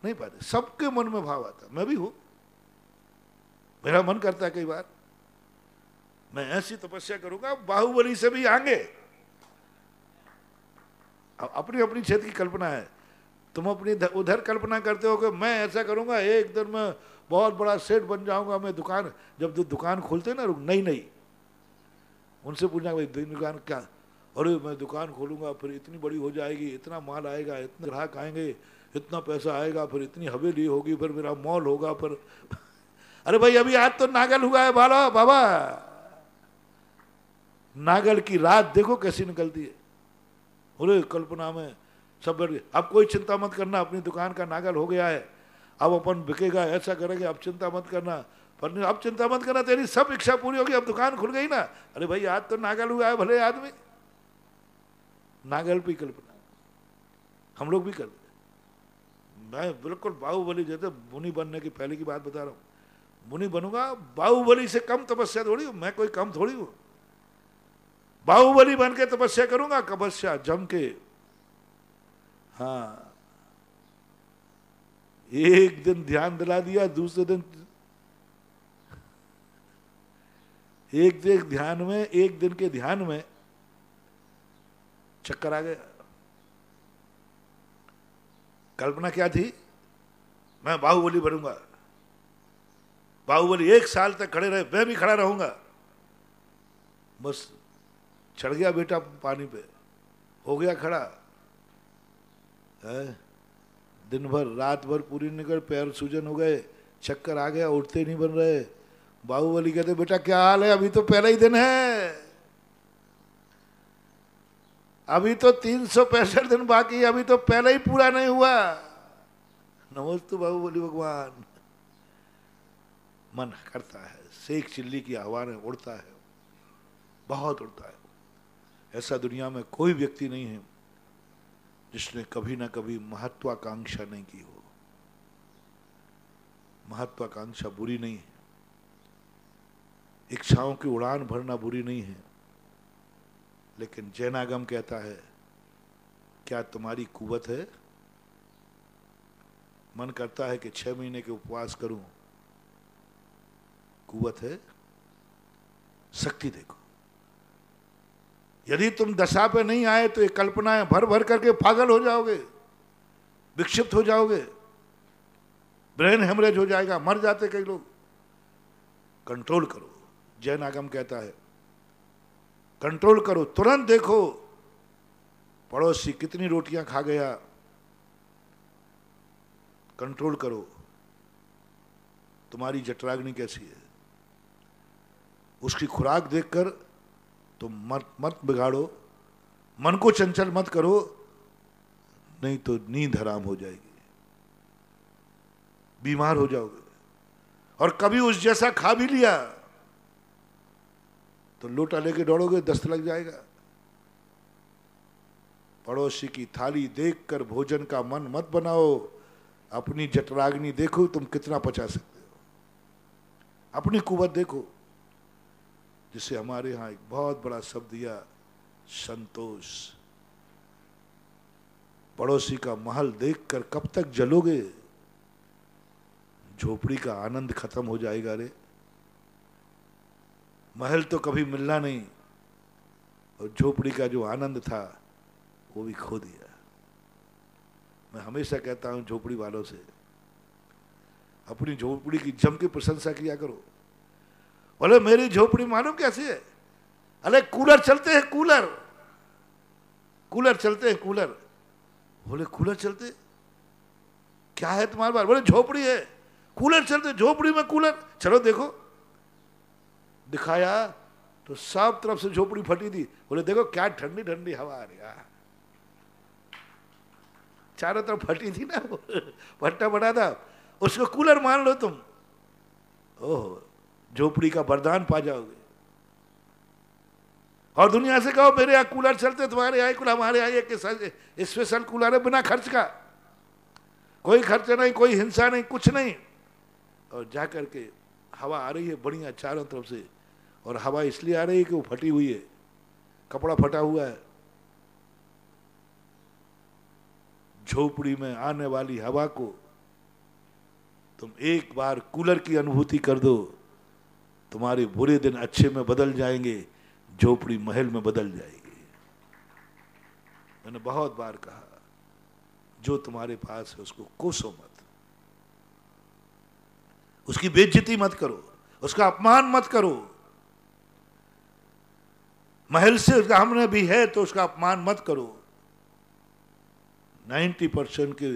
नहीं पाते। सबके मन में भाव आता, मैं भी हूं, मेरा मन करता है कई बार मैं ऐसी तपस्या करूंगा बाहुबली से भी आगे। अपनी अपनी क्षेत्र की कल्पना है। तुम अपनी उधर कल्पना करते हो कि मैं ऐसा करूंगा, एक दिन मैं बहुत बड़ा सेठ बन जाऊंगा, मैं दुकान, जब दुकान खोलते ना नई नई, उनसे पूछना भाई दुकान क्या? अरे मैं दुकान खोलूंगा, फिर इतनी बड़ी हो जाएगी, इतना माल आएगा, इतने ग्राहक आएंगे, इतना पैसा आएगा, फिर इतनी हवेली होगी, फिर मेरा मॉल होगा, फिर अरे भाई अभी आज तो नागल हुआ है बाला बाबा। नागल की रात देखो कैसी निकलती है। अरे कल्पना में सब बैठ गए, अब कोई चिंता मत करना, अपनी दुकान का नागल हो गया है, अब अपन बिकेगा, ऐसा करेंगे, अब चिंता मत करना। पर अब चिंता मत करना, तेरी सब इच्छा पूरी होगी, अब दुकान खुल गई ना। अरे भाई आज तो नागल हुआ है, भले आदमी नागल पे कल्पना हम लोग भी करते। मैं बिल्कुल बाहुबली जैसे मुनि बनने की पहले की बात बता रहा हूँ। मुनि बनूंगा, बाहुबली से कम तपस्या थोड़ी हूं मैं, कोई कम थोड़ी हूं। बाहुबली बन के तपस्या करूंगा, तपस्या जम के। हाँ, एक दिन ध्यान दिला दिया, दूसरे दिन एक दिन के ध्यान में चक्कर आ गया। कल्पना क्या थी? मैं बाहुबली बनूंगा, बाहुबली 1 साल तक खड़े रहे, मैं भी खड़ा रहूंगा। बस चढ़ गया बेटा पानी पे, हो गया खड़ा है। दिन भर रात भर पूरी निकल, पैर सूजन हो गए, चक्कर आ गया, उठते नहीं बन रहे। बाहुबली कहते बेटा क्या हाल है? अभी तो पहला ही दिन है, अभी तो 365 दिन बाकी, अभी तो पहले ही पूरा नहीं हुआ। नमोस्तु बाहुबली भगवान। मन करता है, शेख चिल्ली की हवा में उड़ता है। बहुत उड़ता है। ऐसा दुनिया में कोई व्यक्ति नहीं है जिसने कभी ना कभी महत्वाकांक्षा नहीं की हो। महत्वाकांक्षा बुरी नहीं है, इच्छाओं की उड़ान भरना बुरी नहीं है, लेकिन जैनागम कहता है क्या तुम्हारी कुवत है? मन करता है कि 6 महीने के उपवास करूं, कुवत है? शक्ति देखो। यदि तुम दशा पे नहीं आए तो ये कल्पनाएं भर भर करके पागल हो जाओगे, विक्षिप्त हो जाओगे, ब्रेन हेमरेज हो जाएगा, मर जाते कई लोग। कंट्रोल करो, जैन आगम कहता है कंट्रोल करो। तुरंत देखो पड़ोसी कितनी रोटियां खा गया, कंट्रोल करो। तुम्हारी जठराग्नि कैसी है, उसकी खुराक देखकर तुम मत बिगाड़ो, मन को चंचल मत करो, नहीं तो नींद हराम हो जाएगी, बीमार हो जाओगे। और कभी उस जैसा खा भी लिया तो लोटा लेके दौड़ोगे, दस्त लग जाएगा। पड़ोसी की थाली देखकर भोजन का मन मत बनाओ। अपनी जठराग्नि देखो तुम कितना पचा सकते हो, अपनी कुवत देखो। जिसे हमारे यहां एक बहुत बड़ा शब्द दिया, संतोष। पड़ोसी का महल देखकर कब तक जलोगे? झोपड़ी का आनंद खत्म हो जाएगा रे। महल तो कभी मिलना नहीं, और झोपड़ी का जो आनंद था वो भी खो दिया। मैं हमेशा कहता हूं झोपड़ी वालों से, अपनी झोपड़ी की जम के प्रशंसा किया करो। बोले मेरी झोपड़ी मालूम कैसी है? अरे कूलर चलते हैं, कूलर कूलर चलते हैं, कूलर। बोले कूलर चलते क्या है तुम्हारे पास? बोले झोपड़ी है, कूलर चलते, झोपड़ी में कूलर। चलो देखो, दिखाया तो सब तरफ से झोपड़ी फटी थी। बोले देखो क्या ठंडी ठंडी हवा आ रही है, चारों तरफ फटी थी ना, भट्टा बना था, उसको कूलर मान लो तुम। ओह, झोपड़ी का वरदान पा जाओगे। और दुनिया से कहो मेरे यहाँ कूलर चलते, तुम्हारे यहाँ कूलर, हमारे यहाँ एक स्पेशल कूलर है बिना खर्च का, कोई खर्च नहीं, कोई हिंसा नहीं, कुछ नहीं। और जा करके हवा आ रही है बढ़िया चारों तरफ से, और हवा इसलिए आ रही है कि वो फटी हुई है, कपड़ा फटा हुआ है। झोपड़ी में आने वाली हवा को तुम एक बार कूलर की अनुभूति कर दो, तुम्हारे बुरे दिन अच्छे में बदल जाएंगे, झोपड़ी महल में बदल जाएगी। मैंने बहुत बार कहा, जो तुम्हारे पास है उसको कोसो मत, उसकी बेइज्जती मत करो, उसका अपमान मत करो। महल से सामने भी है तो उसका अपमान मत करो। 90% के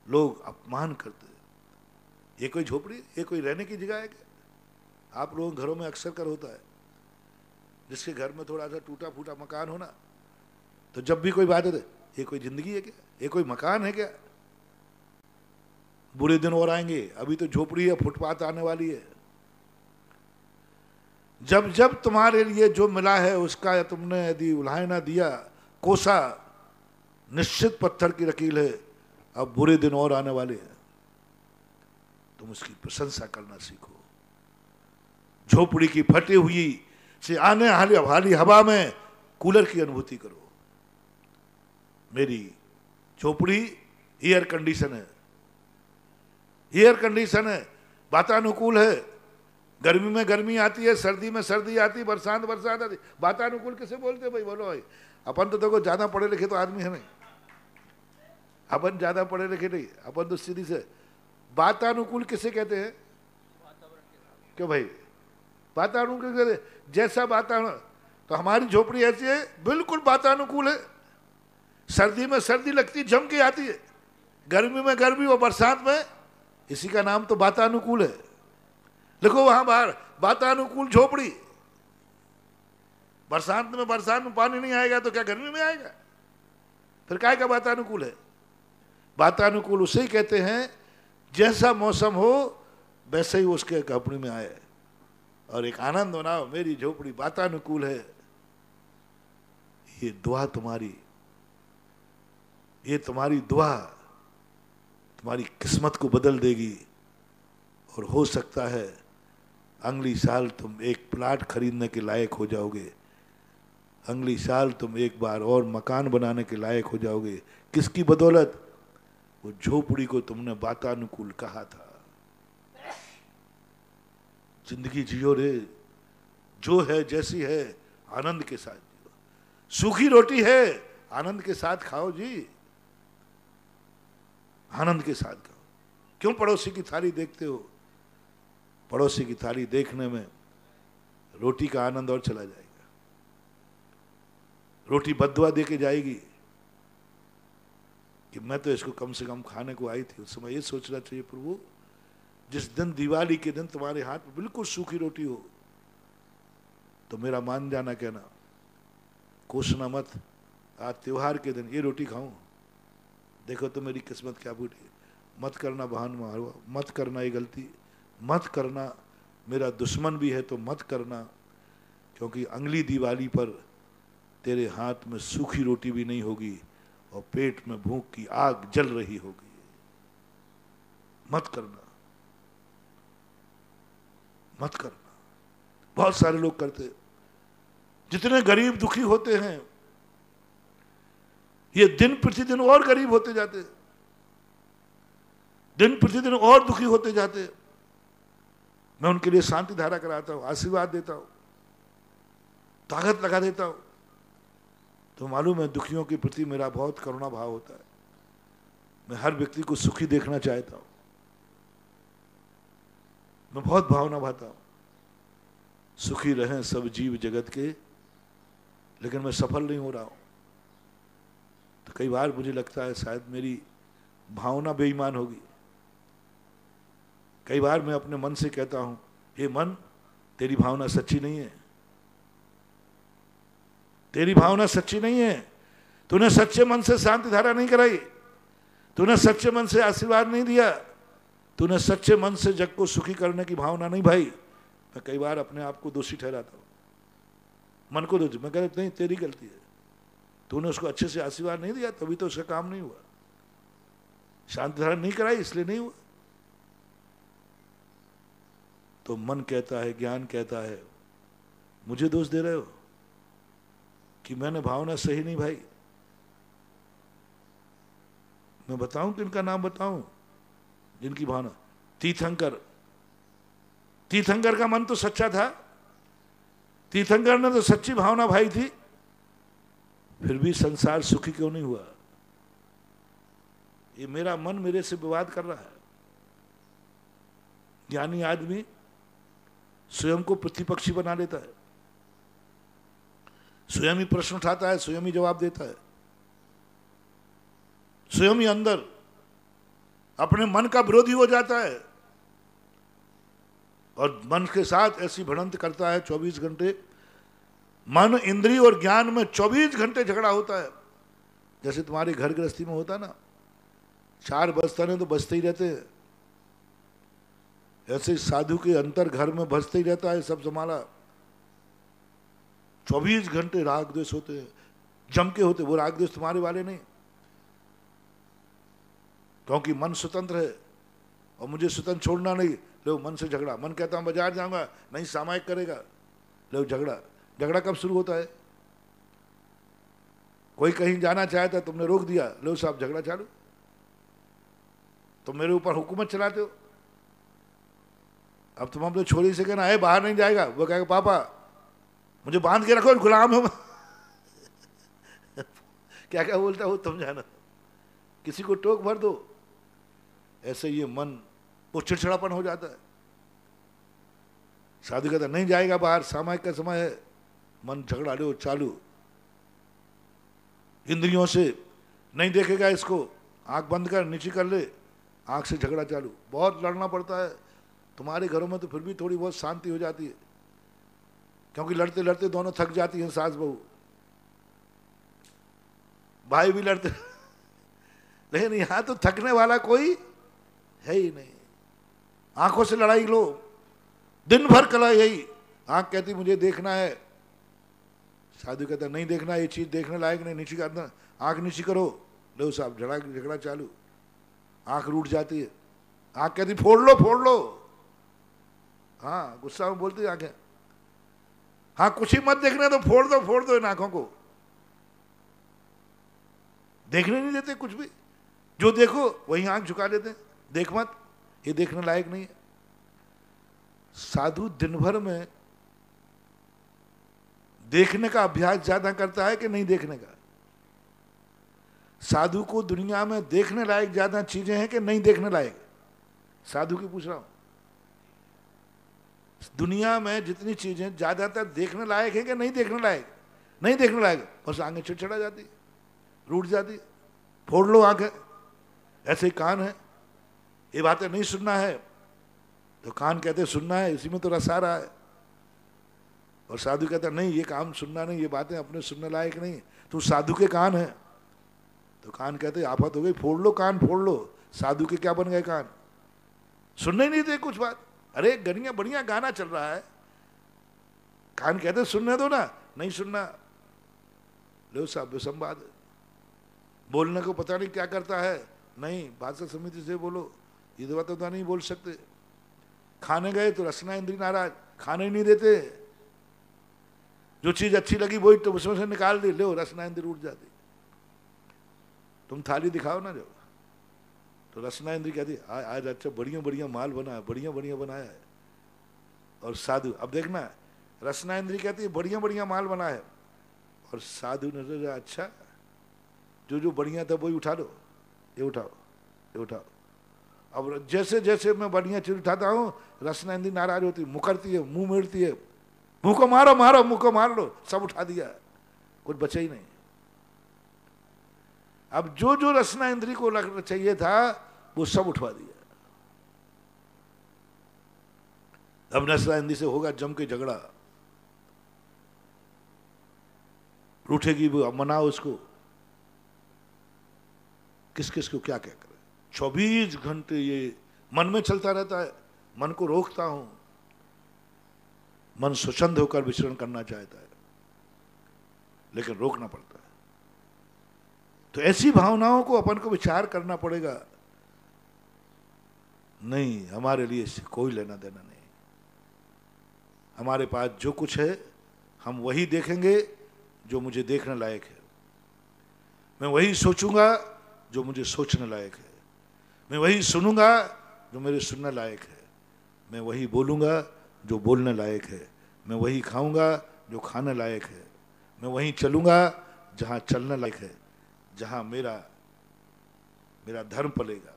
लोग अपमान करते हैं। ये कोई झोपड़ी, ये कोई रहने की जगह है क्या? आप लोगों के घरों में अक्सर कर होता है, जिसके घर में थोड़ा सा टूटा फूटा मकान हो ना, तो जब भी कोई बात है, ये कोई जिंदगी है क्या? ये कोई मकान है क्या? बुरे दिन और आएंगे, अभी तो झोपड़ी है, फुटपाथ आने वाली है। जब जब तुम्हारे लिए जो मिला है उसका तुमने यदि उल्हाय ना दिया, कोसा, निश्चित पत्थर की लकीर है, अब बुरे दिन और आने वाले हैं। तुम उसकी प्रशंसा करना सीखो। झोपड़ी की फटी हुई से आने वाली हवा में कूलर की अनुभूति करो। मेरी झोपड़ी एयर कंडीशन है, एयर कंडीशन है, वातानुकूल है। गर्मी में गर्मी आती है, सर्दी में सर्दी आती है, बरसात बरसात आती है। वातानुकूल किसे बोलते भाई? बोलो भाई। अपन तो देखो ज्यादा पढ़े लिखे तो आदमी है नहीं, अपन ज्यादा पढ़े लिखे नहीं, अपन तो सीधी से। वातानुकूल किसे कहते हैं? क्यों भाई? वातानुकूल कहते, जैसा वातावरण, तो हमारी झोपड़ी ऐसी है, बिल्कुल वातानुकूल है। सर्दी में सर्दी लगती, जम के आती है, गर्मी में गर्मी, और बरसात में, इसी का नाम तो वातानुकूल है। देखो वहां बाहर वातानुकूल झोपड़ी। बरसात में पानी नहीं आएगा तो क्या गर्मी में आएगा? फिर काय का वातानुकूल है? वातानुकूल उसे ही कहते हैं जैसा मौसम हो वैसे ही उसके झोपड़ी में आए, और एक आनंद बनाओ। मेरी झोपड़ी वातानुकूल है, ये दुआ तुम्हारी, ये तुम्हारी दुआ तुम्हारी किस्मत को बदल देगी और हो सकता है अगली साल तुम एक प्लाट खरीदने के लायक हो जाओगे, अगली साल तुम एक बार और मकान बनाने के लायक हो जाओगे। किसकी बदौलत? वो झोपड़ी को तुमने वातानुकूल कहा था। जिंदगी जियो रे, जो है जैसी है आनंद के साथ जियो। सूखी रोटी है आनंद के साथ खाओ जी, आनंद के साथ खाओ। क्यों पड़ोसी की थाली देखते हो? पड़ोसी की थाली देखने में रोटी का आनंद और चला जाएगा। रोटी बद्दुआ दे के जाएगी कि मैं तो इसको कम से कम खाने को आई थी। उस समय ये सोचना चाहिए प्रभु, जिस दिन दिवाली के दिन तुम्हारे हाथ में बिल्कुल सूखी रोटी हो तो मेरा मान जाना, कहना कोसना मत, आज त्योहार के दिन ये रोटी खाऊं, देखो तो मेरी किस्मत क्या बूढ़ी। मत करना बहान मारो, मत करना ये गलती, मत करना, मेरा दुश्मन भी है तो मत करना, क्योंकि अगली दिवाली पर तेरे हाथ में सूखी रोटी भी नहीं होगी और पेट में भूख की आग जल रही होगी। मत करना, मत करना। बहुत सारे लोग करते, जितने गरीब दुखी होते हैं ये दिन प्रतिदिन और गरीब होते जाते, दिन प्रतिदिन और दुखी होते जाते। मैं उनके लिए शांति धारा कराता हूं, आशीर्वाद देता हूं, ताकत लगा देता हूं। तो मालूम है दुखियों के प्रति मेरा बहुत करुणा भाव होता है। मैं हर व्यक्ति को सुखी देखना चाहता हूं, मैं बहुत भावना भाता हूं, सुखी रहें सब जीव जगत के, लेकिन मैं सफल नहीं हो रहा हूं। तो कई बार मुझे लगता है शायद मेरी भावना बेईमान होगी। कई बार मैं अपने मन से कहता हूं, हे मन, तेरी भावना सच्ची नहीं है, तेरी भावना सच्ची नहीं है। तूने सच्चे मन से शांति धारा नहीं कराई, तूने सच्चे मन से आशीर्वाद नहीं दिया, तूने सच्चे मन से जग को सुखी करने की भावना नहीं भाई। मैं कई बार अपने आप को दोषी ठहराता हूं, मन को दोषी। मैं कहता नहीं, तेरी गलती है, तूने उसको अच्छे से आशीर्वाद नहीं दिया, तभी तो उसका काम नहीं हुआ। शांति धारा नहीं कराई इसलिए नहीं हुआ। तो मन कहता है, ज्ञान कहता है, मुझे दोष दे रहे हो कि मैंने भावना सही नहीं भाई। मैं बताऊं किनका नाम बताऊं जिनकी भावना? तीर्थंकर। तीर्थंकर का मन तो सच्चा था, तीर्थंकर ने तो सच्ची भावना भाई थी, फिर भी संसार सुखी क्यों नहीं हुआ? ये मेरा मन मेरे से विवाद कर रहा है। ज्ञानी आदमी स्वयं को प्रतिपक्षी बना लेता है, स्वयं ही प्रश्न उठाता है, स्वयं ही जवाब देता है, स्वयं ही अंदर अपने मन का विरोधी हो जाता है और मन के साथ ऐसी भिड़ंत करता है। 24 घंटे मन, इंद्रिय और ज्ञान में 24 घंटे झगड़ा होता है। जैसे तुम्हारे घर गृहस्थी में होता ना, 4 बजते तो बजते ही रहते हैं, ऐसे साधु के अंतर घर में बजते ही रहता है सब जमाला। 24 घंटे राग द्वेष होते हैं, जम के होते। वो राग द्वेष तुम्हारे वाले नहीं, क्योंकि मन स्वतंत्र है और मुझे स्वतंत्र छोड़ना नहीं। लो मन से झगड़ा, मन कहता हूं बाजार जाऊंगा, नहीं सामायिक करेगा, लो झगड़ा। झगड़ा कब शुरू होता है? कोई कहीं जाना चाहता, तुमने रोक दिया, लो साहब झगड़ा चालू। तुम मेरे ऊपर हुकूमत चलाते हो। अब तुम अपने छोरी से कहना है बाहर नहीं जाएगा, वो कहेगा पापा मुझे बांध के रखो, गुलाम हूं। क्या क्या बोलता हो तुम जाना, किसी को टोक भर दो। ऐसे ये मन वो चिड़चिड़ापन हो जाता है। साधु कहता नहीं जाएगा बाहर, सामायिक का समय है, मन झगड़ा लो चालू। इंद्रियों से नहीं देखेगा इसको, आंख बंद कर, नीचे कर ले, आंख से झगड़ा चालू। बहुत लड़ना पड़ता है। तुम्हारे घरों में तो फिर भी थोड़ी बहुत शांति हो जाती है, क्योंकि लड़ते लड़ते दोनों थक जाती हैं, सास बहू, भाई भी लड़ते। लेकिन यहां तो थकने वाला कोई है ही नहीं। आंखों से लड़ाई लो, दिन भर कला यही। आंख कहती मुझे देखना है, साधु कहता नहीं देखना, ये चीज देखने लायक नहीं, नीचे करना, आंख नीचे करो। लो साहब, झगड़ा चालू, आंख रूठ जाती है, आंख कहती फोड़ लो फोड़ लो। हाँ, गुस्सा में बोलती है आंखें, हाँ कुछ ही मत देखने तो फोड़ दो इन आंखों को। देखने नहीं देते कुछ भी, जो देखो वही आंख झुका देते हैं, देख मत, ये देखने लायक नहीं है। साधु दिन भर में देखने का अभ्यास ज्यादा करता है कि नहीं देखने का? साधु को दुनिया में देखने लायक ज्यादा चीजें हैं कि नहीं देखने लायक? साधु की पूछ रहा हूं, दुनिया में जितनी चीजें ज्यादातर देखने लायक है कि नहीं देखने लायक? नहीं देखने लायक, बस आंखें चिड़चिड़ा जाती, रूठ जाती, फोड़ लो आंखें। ऐसे ही कान है, ये बातें नहीं सुनना है तो कान कहते सुनना है, इसी में तो रस आ रहा है। और साधु कहता नहीं, ये काम सुनना नहीं, ये बातें अपने सुनने लायक नहीं, तू साधु के कान है। तो कान कहते आफत हो गई, फोड़ लो कान फोड़ लो। साधु के क्या बन गए कान? सुनने ही नहीं थे कुछ बात। अरे बढ़िया गाना चल रहा है, कान कहते सुनने दो ना, नहीं सुनना। लो साहब संवाद, बोलने को पता नहीं क्या करता है, नहीं भाषा समिति से बोलो, ये तो नहीं बोल सकते। खाने गए तो रसना इंद्री नाराज, खाने ही नहीं देते। जो चीज अच्छी लगी वही तो उसमें से निकाल दी, लो रसना इंद्री उठ जाती। तुम थाली दिखाओ ना जो, तो रसना इंद्री कहती आज अच्छा बढ़िया माल बना है, बढ़िया बनाया है। और साधु, अब देखना, रसना इंद्री कहती है बढ़िया माल बना है, और साधु ने अच्छा जो बढ़िया था वही उठा लो, ये उठाओ ये उठाओ। अब जैसे जैसे मैं बढ़िया चीज उठाता हूँ, रसना इंद्री नाराज होती, मुकरती है, मुंह मेड़ती है, मुंह को मारो मुंह को मार लो, सब उठा दिया, कुछ बचा ही नहीं। अब जो रसना इंद्री को लगना चाहिए था वो सब उठवा दिया। अब रसना इंद्री से होगा जम के झगड़ा, रूठेगी वो, मनाओ उसको, किस को क्या क्या करे। 24 घंटे ये मन में चलता रहता है, मन को रोकता हूं, मन स्वच्छंद होकर विचरण करना चाहता है लेकिन रोकना पड़ता है। तो ऐसी भावनाओं को अपन को विचार करना पड़ेगा, नहीं हमारे लिए इससे कोई लेना देना नहीं, हमारे पास जो कुछ है हम वही देखेंगे जो मुझे देखने लायक है, मैं वही सोचूंगा जो मुझे सोचने लायक है, मैं वही सुनूंगा जो मेरे सुनने लायक है, मैं वही बोलूंगा जो बोलने लायक है, मैं वही खाऊंगा जो खाने लायक है, मैं वही चलूंगा जहां चलने लायक है, जहां मेरा धर्म पलेगा,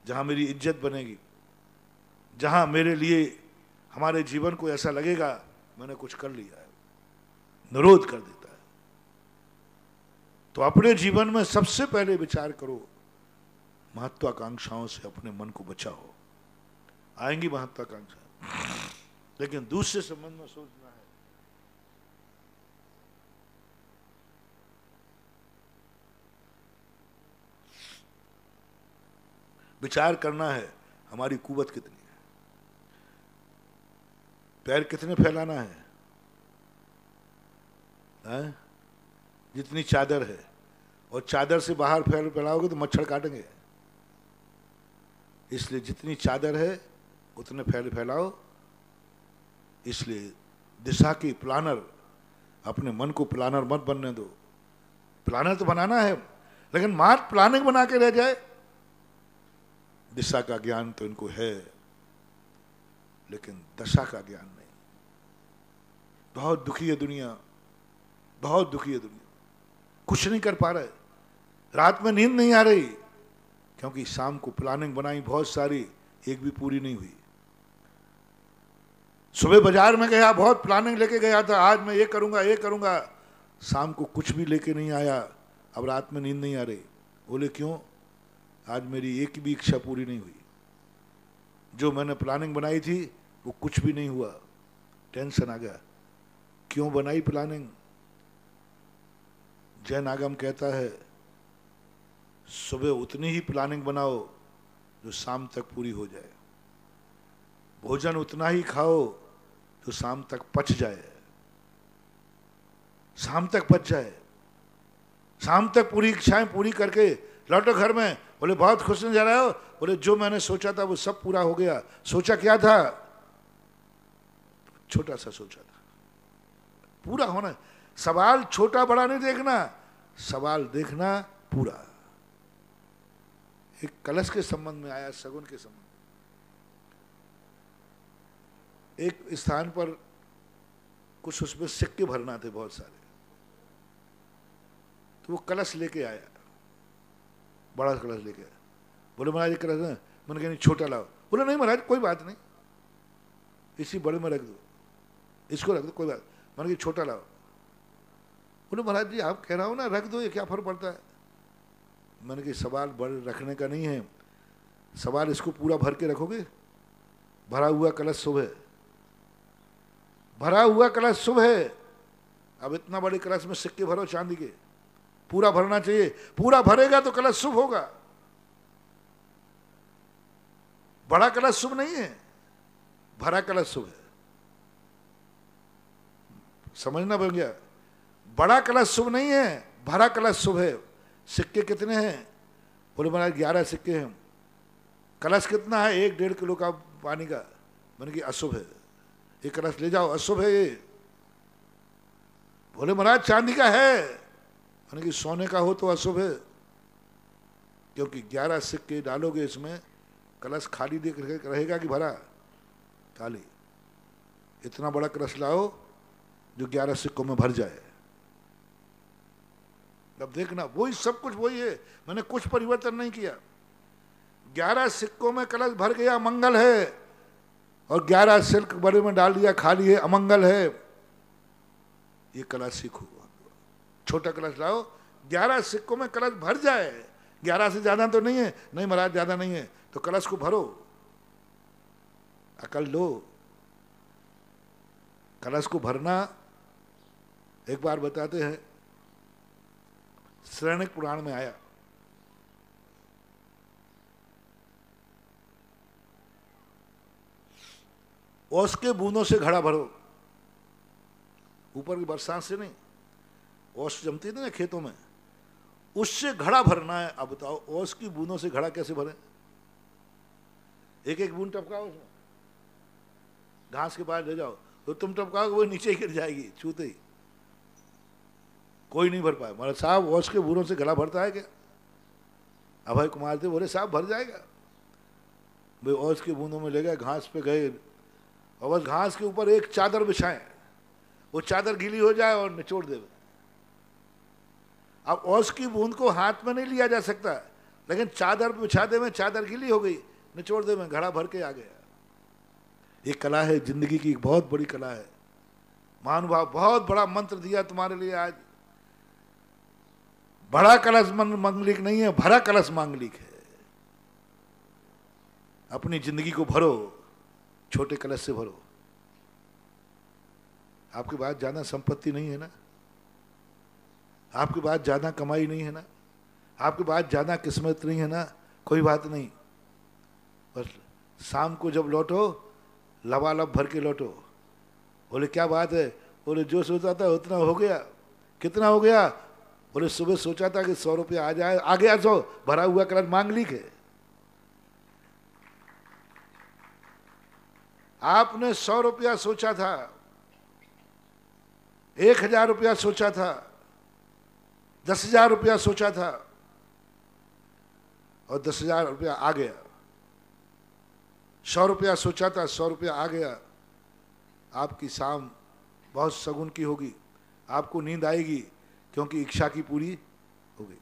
जहां मेरी इज्जत बनेगी, जहां मेरे लिए हमारे जीवन को ऐसा लगेगा मैंने कुछ कर लिया है, निरोध कर देता है। तो अपने जीवन में सबसे पहले विचार करो, महत्वाकांक्षाओं से अपने मन को बचाओ। आएंगी महत्वाकांक्षा, लेकिन दूसरे संबंध में सोचना है। विचार करना है हमारी कुवत कितनी है, पैर कितने फैलाना है, जितनी चादर है, और चादर से बाहर फैलाओगे तो मच्छर काटेंगे, इसलिए जितनी चादर है उतने फैलाओ। इसलिए दिशा की प्लानर, अपने मन को प्लानर मत बनने दो। प्लानर तो बनाना है लेकिन मात्र प्लानिंग बना के रह जाए। दिशा का ज्ञान तो इनको है लेकिन दशा का ज्ञान नहीं। बहुत दुखी है दुनिया, बहुत दुखी है दुनिया, कुछ नहीं कर पा रहे, रात में नींद नहीं आ रही, क्योंकि शाम को प्लानिंग बनाई बहुत सारी, एक भी पूरी नहीं हुई। सुबह बाजार में गया, बहुत प्लानिंग लेके गया था, आज मैं ये करूंगा, शाम को कुछ भी लेके नहीं आया, अब रात में नींद नहीं आ रही। बोले क्यों? आज मेरी एक भी इच्छा पूरी नहीं हुई, जो मैंने प्लानिंग बनाई थी वो कुछ भी नहीं हुआ, टेंशन आ गया। क्यों बनाई प्लानिंग? जैन आगम कहता है सुबह उतनी ही प्लानिंग बनाओ जो शाम तक पूरी हो जाए, भोजन उतना ही खाओ जो शाम तक पच जाए। शाम तक बच जाए, शाम तक पूरी इच्छाएं पूरी करके लौटो घर में। बोले बहुत खुश नजर आए हो? बोले जो मैंने सोचा था वो सब पूरा हो गया। सोचा क्या था? छोटा सा सोचा था, पूरा होना। सवाल छोटा बड़ा नहीं देखना, सवाल देखना पूरा। एक कलश के संबंध में आया, शगुन के संबंध में। एक स्थान पर कुछ उसमें सिक्के भरना थे बहुत सारे, तो वो कलश लेके आया, बड़ा कलश लेके आया। बोले महाराज ये कलश है? मैंने कहा नहीं छोटा लाओ। बोले नहीं महाराज कोई बात नहीं, इसी बड़े में रख दो, इसको रख दो कोई बात। मैंने कहा छोटा लाओ। बोले महाराज जी आप कह रहा हो ना रख दो, ये क्या फर्क पड़ता है? मैंने कहा सवाल बड़े रखने का नहीं है, सवाल इसको पूरा भर के रखोगे। भरा हुआ कलश शुभ है, भरा हुआ कलश शुभ है। अब इतना बड़े कलश में सिक्के भरो चांदी के, पूरा भरना चाहिए। पूरा भरेगा तो कलश शुभ होगा। बड़ा कलश शुभ नहीं है, भरा कलश शुभ है। समझना बन गया? बड़ा कलश शुभ नहीं है, भरा कलश शुभ है। सिक्के कितने हैं? बोले महाराज 11 सिक्के हैं। कलश कितना है? 1-1.5 किलो का पानी का। मैंने कि अशुभ है, ये कलश ले जाओ, अशुभ है ये। बोले महाराज चांदी का है। मैंने कि सोने का हो तो अशुभ है, क्योंकि 11 सिक्के डालोगे इसमें, कलश खाली देख रहेगा कि भरा? खाली। इतना बड़ा कलश लाओ जो 11 सिक्कों में भर जाए। अब देखना वही सब कुछ वही है, मैंने कुछ परिवर्तन नहीं किया। 11 सिक्कों में कलश भर गया, मंगल है, और 11 सिल्क बड़े में डाल दिया, खाली है, अमंगल है। ये कलश सीखो। छोटा कलश लाओ, 11 सिक्कों में कलश भर जाए। 11 से ज्यादा तो नहीं है? नहीं महाराज ज्यादा नहीं है। तो कलश को भरो, अकल लो। कलश को भरना एक बार बताते हैं, श्रेणिक पुराण में आया। ओस के बूंदों से घड़ा भरो, ऊपर की बरसात से नहीं, ओस जमती थी ना खेतों में, उससे घड़ा भरना है। अब बताओ ओस की बूंदों से घड़ा कैसे भरे? एक एक बूंद टपकाओ उसमें, घास के पास ले जाओ, तो तुम टपकाओगे वो नीचे ही गिर जाएगी छूते ही, कोई नहीं भर पाए। महाराज साहब ओस के बूंदों से घड़ा भरता है क्या? अभय कुमार थे, बोले साहब भर जाएगा। भाई ओस के बूंदों में ले गए, घास पे गए, और बस घास के ऊपर एक चादर बिछाएं, वो चादर गीली हो जाए और निचोड़ दे। अब ओस की बूंद को हाथ में नहीं लिया जा सकता, लेकिन चादर बिछा दे में, चादर गीली हो गई, निचोड़ दे में, घड़ा भर के आ गया। ये कला है जिंदगी की, बहुत बड़ी कला है। महानुभाव बहुत बड़ा मंत्र दिया तुम्हारे लिए आज। बड़ा कलश मांगलिक नहीं है, भरा कलश मांगलिक है। अपनी जिंदगी को भरो, छोटे कलश से भरो। आपके पास ज्यादा संपत्ति नहीं है ना, आपके पास ज्यादा कमाई नहीं है ना, आपके पास ज्यादा किस्मत नहीं है ना, कोई बात नहीं। बस शाम को जब लौटो लबालब भर के लौटो। बोले क्या बात है? बोले जो सोचा था उतना हो गया। कितना हो गया? बोले सुबह सोचा था कि 100 रुपया आ जाए, आ गया 100। भरा हुआ कलश मांगलिक है। आपने 100 रुपया सोचा था, 1000 रुपया सोचा था, 10,000 रुपया सोचा था, और 10,000 रुपया आ गया। 100 रुपया सोचा था, 100 रुपया आ गया। आपकी शाम बहुत सगुन की होगी, आपको नींद आएगी, क्योंकि इच्छा की पूरी हो गई।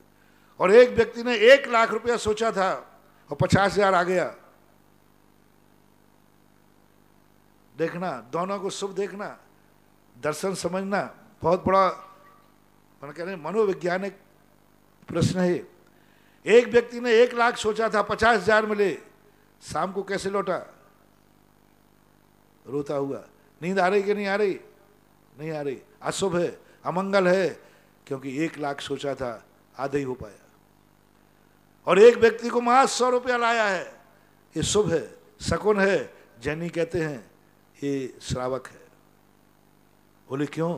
और एक व्यक्ति ने 1 लाख रुपया सोचा था और 50,000 आ गया। देखना, दोनों को शुभ देखना, दर्शन समझना बहुत बड़ा कह रहे मनोवैज्ञानिक प्रश्न है। एक व्यक्ति ने 1 लाख सोचा था, 50,000 मिले, शाम को कैसे लौटा? रोता हुआ। नींद आ रही कि नहीं आ रही? नहीं आ रही। अशुभ है, अमंगल है, क्योंकि 1 लाख सोचा था, आधा ही हो पाया। और एक व्यक्ति को महज 100 रुपया लाया है, ये शुभ है, शकुन है। जैनी कहते हैं ये श्रावक है। बोले क्यों?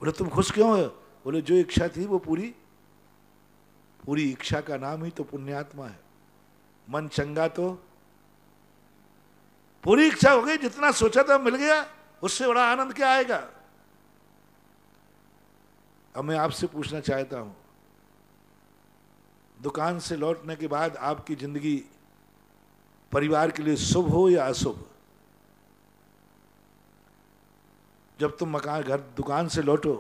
बोले तुम खुश क्यों हो? बोले जो इच्छा थी वो पूरी, पूरी इच्छा का नाम ही तो पुण्यात्मा है। मन चंगा तो पूरी इच्छा हो गई, जितना सोचा था मिल गया, उससे बड़ा आनंद क्या आएगा? अब मैं आपसे पूछना चाहता हूं, दुकान से लौटने के बाद आपकी जिंदगी परिवार के लिए शुभ हो या अशुभ? जब तुम मकान घर दुकान से लौटो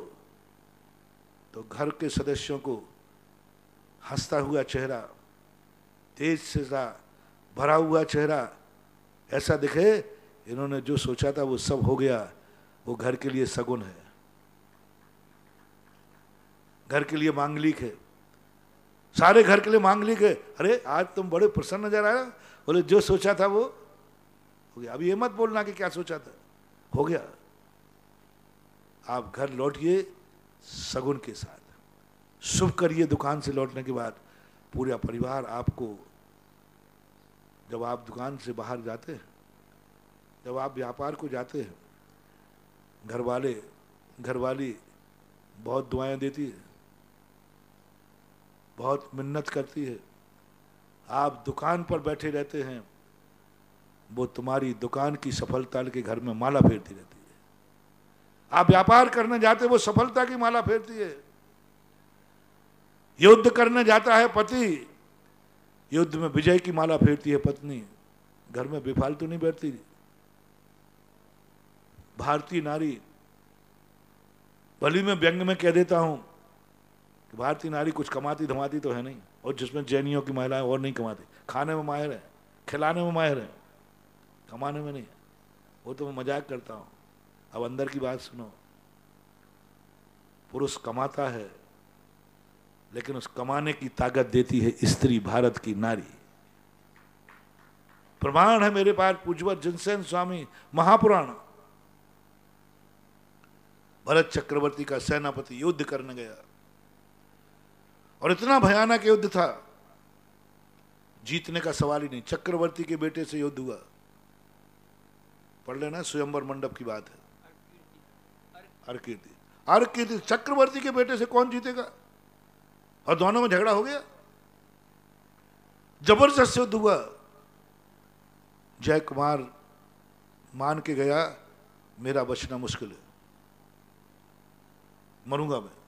तो घर के सदस्यों को हंसता हुआ चेहरा, तेज से भरा हुआ चेहरा, ऐसा दिखे इन्होंने जो सोचा था वो सब हो गया, वो घर के लिए सगुन है, घर के लिए मांगलिक है, सारे घर के लिए मांगलिक है। अरे आज तुम बड़े प्रसन्न नजर आ रहे हो। बोले जो सोचा था वो हो गया। अब ये मत बोलना कि क्या सोचा था, हो गया। आप घर लौटिए सगुन के साथ, शुभ करिए। दुकान से लौटने के बाद पूरा परिवार आपको, जब आप दुकान से बाहर जाते हैं, जब आप व्यापार को जाते हैं, घरवाली बहुत दुआएं देती है, बहुत मिन्नत करती है। आप दुकान पर बैठे रहते हैं, वो तुम्हारी दुकान की सफलता के घर में माला फेरती रहती है। आप व्यापार करने जाते, वो सफलता की माला फेरती है। युद्ध करने जाता है पति, युद्ध में विजय की माला फेरती है पत्नी, घर में बेफालतू नहीं बैठती। भारतीय नारी, भली मैं व्यंग में कह देता हूं कि भारतीय नारी कुछ कमाती धमाती तो है नहीं, और जिसमें जैनियों की महिलाएं और नहीं कमाती, खाने में माहिर है, खिलाने में माहिर है, कमाने में नहीं। वो तो मैं मजाक करता हूं। अब अंदर की बात सुनो, पुरुष कमाता है, लेकिन उस कमाने की ताकत देती है स्त्री, भारत की नारी। प्रमाण है मेरे पास, पूज्यवत जिनसेन स्वामी महापुराण। भरत चक्रवर्ती का सेनापति युद्ध करने गया, और इतना भयानक युद्ध था, जीतने का सवाल ही नहीं। चक्रवर्ती के बेटे से युद्ध हुआ, पढ़ लेना, स्वयंवर मंडप की बात है। अर्कीर्ति चक्रवर्ती के बेटे से कौन जीतेगा? और दोनों में झगड़ा हो गया, जबरदस्त युद्ध हुआ। जय कुमार मान के गया, मेरा बचना मुश्किल है, मरूंगा मैं।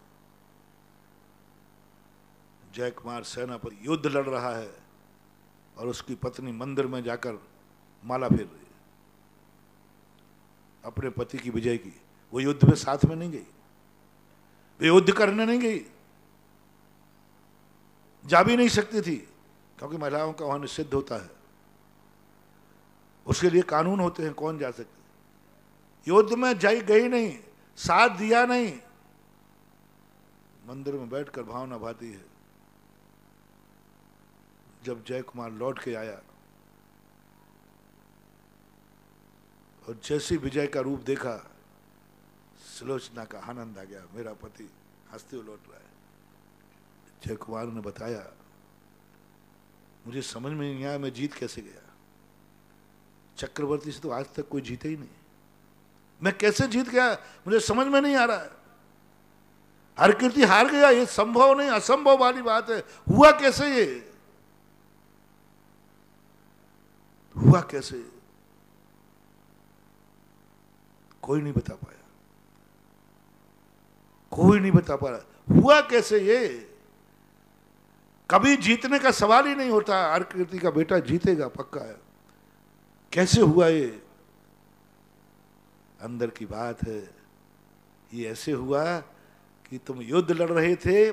जय कुमार सेनापति युद्ध लड़ रहा है, और उसकी पत्नी मंदिर में जाकर माला फेर रही है अपने पति की विजय की। वो युद्ध में साथ में नहीं गई, वे युद्ध करने नहीं गई, जा भी नहीं सकती थी, क्योंकि महिलाओं का वहां निषिद्ध होता है, उसके लिए कानून होते हैं, कौन जा सकते। युद्ध में गई नहीं, साथ दिया नहीं, मंदिर में बैठकर भावना भाती है। जब जय कुमार लौट के आया और जैसी विजय का रूप देखा, सुलोचना का आनंद आ गया, मेरा पति हंसते हुए लौट रहा है। जय कुमार ने बताया, मुझे समझ में नहीं आया मैं जीत कैसे गया, चक्रवर्ती से तो आज तक कोई जीते ही नहीं, मैं कैसे जीत गया मुझे समझ में नहीं आ रहा है। अर्कीर्ति हार गया, ये संभव नहीं, असंभव वाली बात है। हुआ कैसे? ये हुआ कैसे? कोई नहीं बता पाया, कोई नहीं बता पा रहा हुआ कैसे। ये कभी जीतने का सवाल ही नहीं होता, अर्कीर्ति का बेटा जीतेगा पक्का है। कैसे हुआ ये? अंदर की बात है। ये ऐसे हुआ कि तुम युद्ध लड़ रहे थे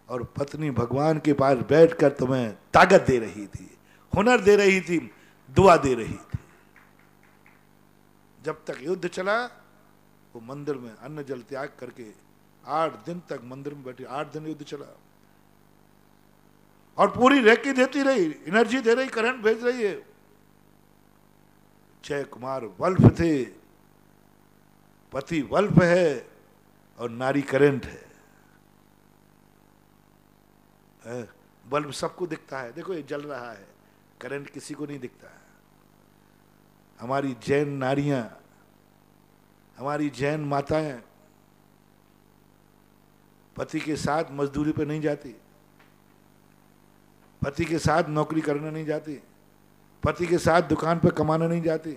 और पत्नी भगवान के पास बैठकर तुम्हें ताकत दे रही थी, हुनर दे रही थी, दुआ दे रही थी। जब तक युद्ध चला, वो मंदिर में अन्न जल त्याग करके 8 दिन तक मंदिर में बैठी, 8 दिन युद्ध चला, और पूरी रेकी देती रही, एनर्जी दे रही, करंट भेज रही है। जय कुमार वल्फ थे, पति वल्फ है और नारी करंट है। बल्ब सबको दिखता है, देखो ये जल रहा है, करंट किसी को नहीं दिखता है। हमारी जैन नारियां, हमारी जैन माताएं पति के साथ मजदूरी पे नहीं जाती, पति के साथ नौकरी करने नहीं जाती, पति के साथ दुकान पे कमाने नहीं जाती,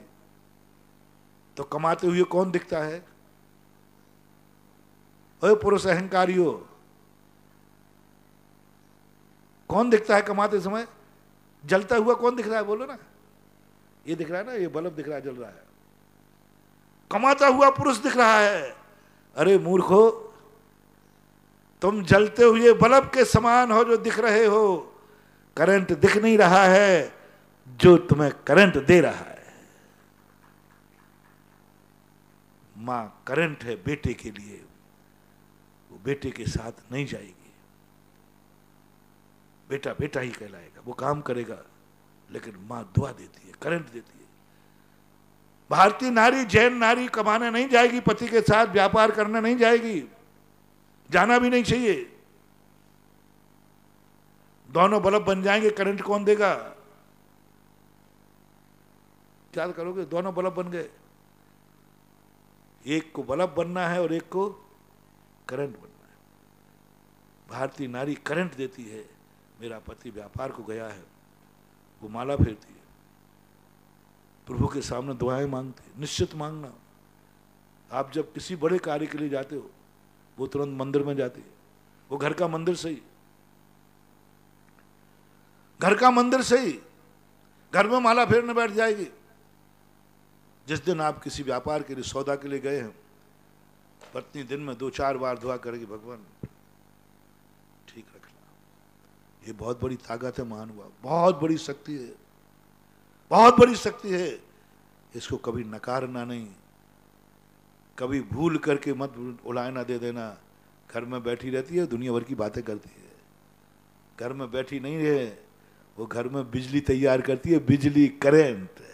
तो कमाते हुए कौन दिखता है? ओए पुरुष अहंकारियों, कौन दिखता है कमाते समय? जलता हुआ कौन दिख रहा है? बोलो ना। ये दिख रहा है ना, ये बल्ब दिख रहा है, जल रहा है, कमाता हुआ पुरुष दिख रहा है। अरे मूर्खो, तुम जलते हुए बल्ब के समान हो जो दिख रहे हो। करंट दिख नहीं रहा है जो तुम्हें करंट दे रहा है। मां करंट है बेटे के लिए, वो बेटे के साथ नहीं जाएगी। बेटा बेटा ही कहलाएगा, वो काम करेगा, लेकिन मां दुआ देती है, करंट देती है। भारतीय नारी, जैन नारी कमाने नहीं जाएगी, पति के साथ व्यापार करने नहीं जाएगी, जाना भी नहीं चाहिए। दोनों बल्ब बन जाएंगे, करंट कौन देगा? क्या करोगे? दोनों बल्ब बन गए, एक को बल्ब बनना है और एक को करंट बनना है। भारतीय नारी करंट देती है। मेरा पति व्यापार को गया है, वो माला फेरती है, प्रभु के सामने दुआएं मांगती है। निश्चित मांगना। आप जब किसी बड़े कार्य के लिए जाते हो, वो तुरंत मंदिर में जाती है। वो घर का मंदिर सही, घर का मंदिर सही, घर में माला फेरने बैठ जाएगी। जिस दिन आप किसी व्यापार के लिए, सौदा के लिए गए हैं, पत्नी दिन में 2-4 बार दुआ करेगी, भगवान ठीक रखना। ये बहुत बड़ी ताकत है महानुभाव, बहुत बड़ी शक्ति है, बहुत बड़ी शक्ति है। इसको कभी नकारना नहीं, कभी भूल करके मत उड़ाना दे देना। घर में बैठी रहती है, दुनिया भर की बातें करती है। घर में बैठी नहीं है, वो घर में बिजली तैयार करती है, बिजली करंट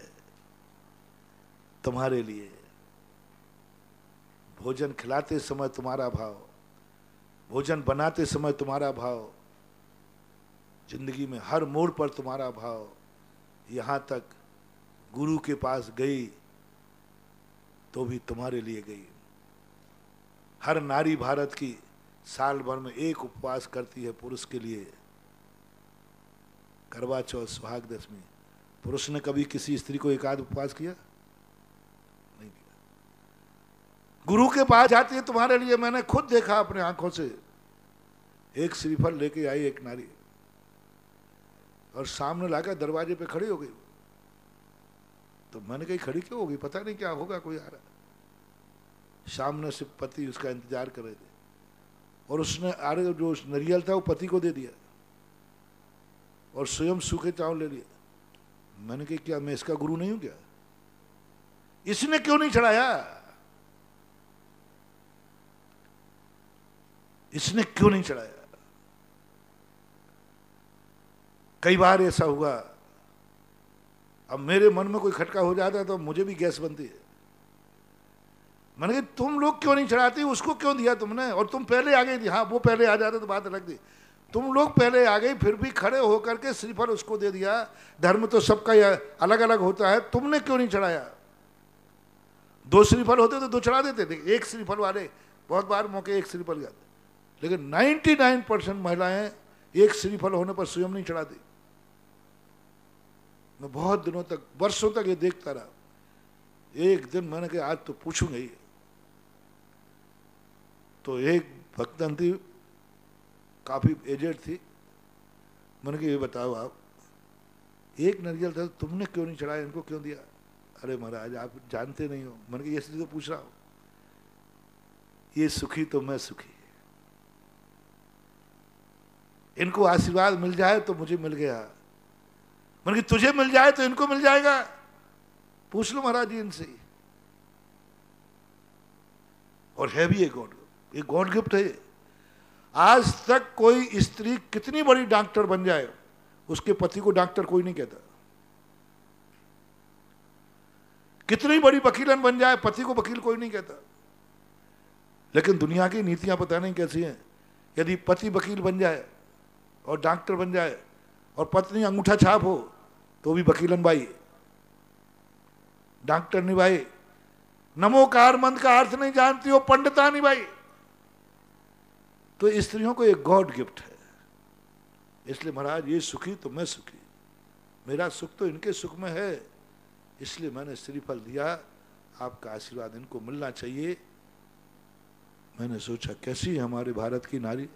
तुम्हारे लिए। भोजन खिलाते समय तुम्हारा भाव, भोजन बनाते समय तुम्हारा भाव, जिंदगी में हर मोड़ पर तुम्हारा भाव। यहां तक गुरु के पास गई तो भी तुम्हारे लिए गई। हर नारी भारत की साल भर में एक उपवास करती है पुरुष के लिए, करवा चौथ, सुहाग दशमी। पुरुष ने कभी किसी स्त्री को एकाध उपवास किया? नहीं किया। गुरु के पास जाती है तुम्हारे लिए। मैंने खुद देखा अपने आंखों से, एक श्रीफल लेके आई एक नारी, और सामने लाकर दरवाजे पे खड़ी हो गई। तो मैंने कही खड़ी क्यों होगी, पता नहीं क्या होगा, कोई आ रहा। सामने से पति उसका इंतजार कर रहे थे, और उसने आरे जो नरियल था वो पति को दे दिया, और स्वयं सूखे चावल ले लिए। मैंने कहा क्या मैं इसका गुरु नहीं हूं क्या? इसने क्यों नहीं चढ़ाया? इसने क्यों नहीं चढ़ाया? कई बार ऐसा हुआ, अब मेरे मन में कोई खटका हो जाता है तो मुझे भी गैस बनती है। मैंने कहा तुम लोग क्यों नहीं चढ़ाती, उसको क्यों दिया तुमने? और तुम पहले आ गई थी। हाँ, वो पहले आ जाते तो बात अलग थी। तुम लोग पहले आ गई, फिर भी खड़े होकर के श्रीफल उसको दे दिया। धर्म तो सबका अलग अलग होता है, तुमने क्यों नहीं चढ़ाया? 2 श्रीफल होते तो 2 चढ़ा देते थे। 1 श्रीफल वाले बहुत बार मौके 1 श्रीफल जाते, लेकिन 99% महिलाएं 1 श्रीफल होने पर स्वयं नहीं चढ़ाती। मैं बहुत दिनों तक, वर्षों तक ये देखता रहा। एक दिन मैंने कहा आज तो पूछूंगा ही। तो एक भक्तन थी, काफी एजेड थी। मैंने कहा ये बताओ आप, एक नरियल था, तुमने क्यों नहीं चढ़ाया, इनको क्यों दिया? अरे महाराज आप जानते नहीं हो। मैंने कहा ये इसलिए तो पूछ रहा हूं, ये सुखी तो मैं सुखी, इनको आशीर्वाद मिल जाए तो मुझे मिल गया। मैंने कहा तुझे मिल जाए तो इनको मिल जाएगा, पूछ लो महाराज जी इनसे। और है भी ये गॉड गिफ्ट है। आज तक कोई स्त्री कितनी बड़ी डॉक्टर बन जाए, उसके पति को डॉक्टर कोई नहीं कहता। कितनी बड़ी वकीलन बन जाए, पति को वकील कोई नहीं कहता। लेकिन दुनिया की नीतियां पता नहीं कैसी हैं। यदि पति वकील बन जाए और डॉक्टर बन जाए और पत्नी अंगूठा छाप हो तो भी वकीलन बाई, डॉक्टर नहीं भाई। नमोकार मंत्र का अर्थ नहीं जानती हो, पंडिता नहीं भाई। तो स्त्रियों को एक गॉड गिफ्ट है। इसलिए महाराज ये सुखी तो मैं सुखी, मेरा सुख तो इनके सुख में है, इसलिए मैंने श्रीफल दिया, आपका आशीर्वाद इनको मिलना चाहिए। मैंने सोचा कैसी है हमारे भारत की नारी,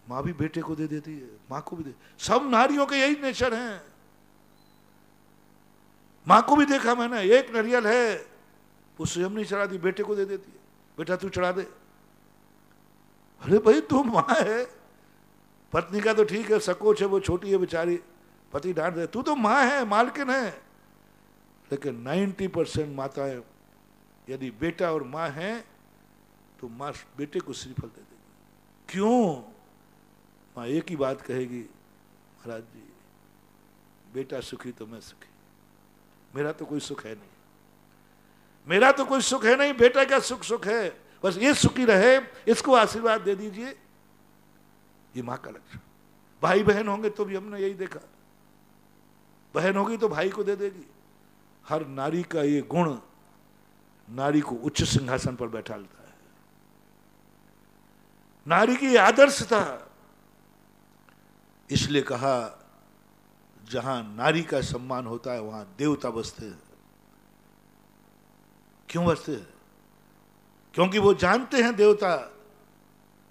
माँ भी बेटे को दे देती है, माँ को भी दे, सब नारियों के यही नेचर हैं। माँ को भी देखा मैंने, एक नारियल है वो स्वयं नहीं चढ़ा दी, बेटे को दे देती है, बेटा तू चढ़ा दे। अरे भाई तू माँ है, पत्नी का तो ठीक है, सकोच है, वो छोटी है बेचारी, पति डांट दे, तू तो माँ है, मालकिन है। लेकिन 90% माताएं यदि बेटा और माँ हैं तो माँ बेटे को श्रीफल दे देगी। क्यों? माँ एक ही बात कहेगी, महाराज जी बेटा सुखी तो मैं सुखी, मेरा तो कोई सुख है नहीं, मेरा तो कोई सुख है नहीं, बेटा का सुख सुख है, बस ये सुखी रहे, इसको आशीर्वाद दे दीजिए। ये माँ का लक्षण। भाई बहन होंगे तो भी हमने यही देखा, बहन होगी तो भाई को दे देगी। हर नारी का ये गुण नारी को उच्च सिंहासन पर बैठा लेता है। नारी की आदर्शता, इसलिए कहा जहां नारी का सम्मान होता है वहां देवता बसते हैं। क्यों बसते हैं? क्योंकि वो जानते हैं देवता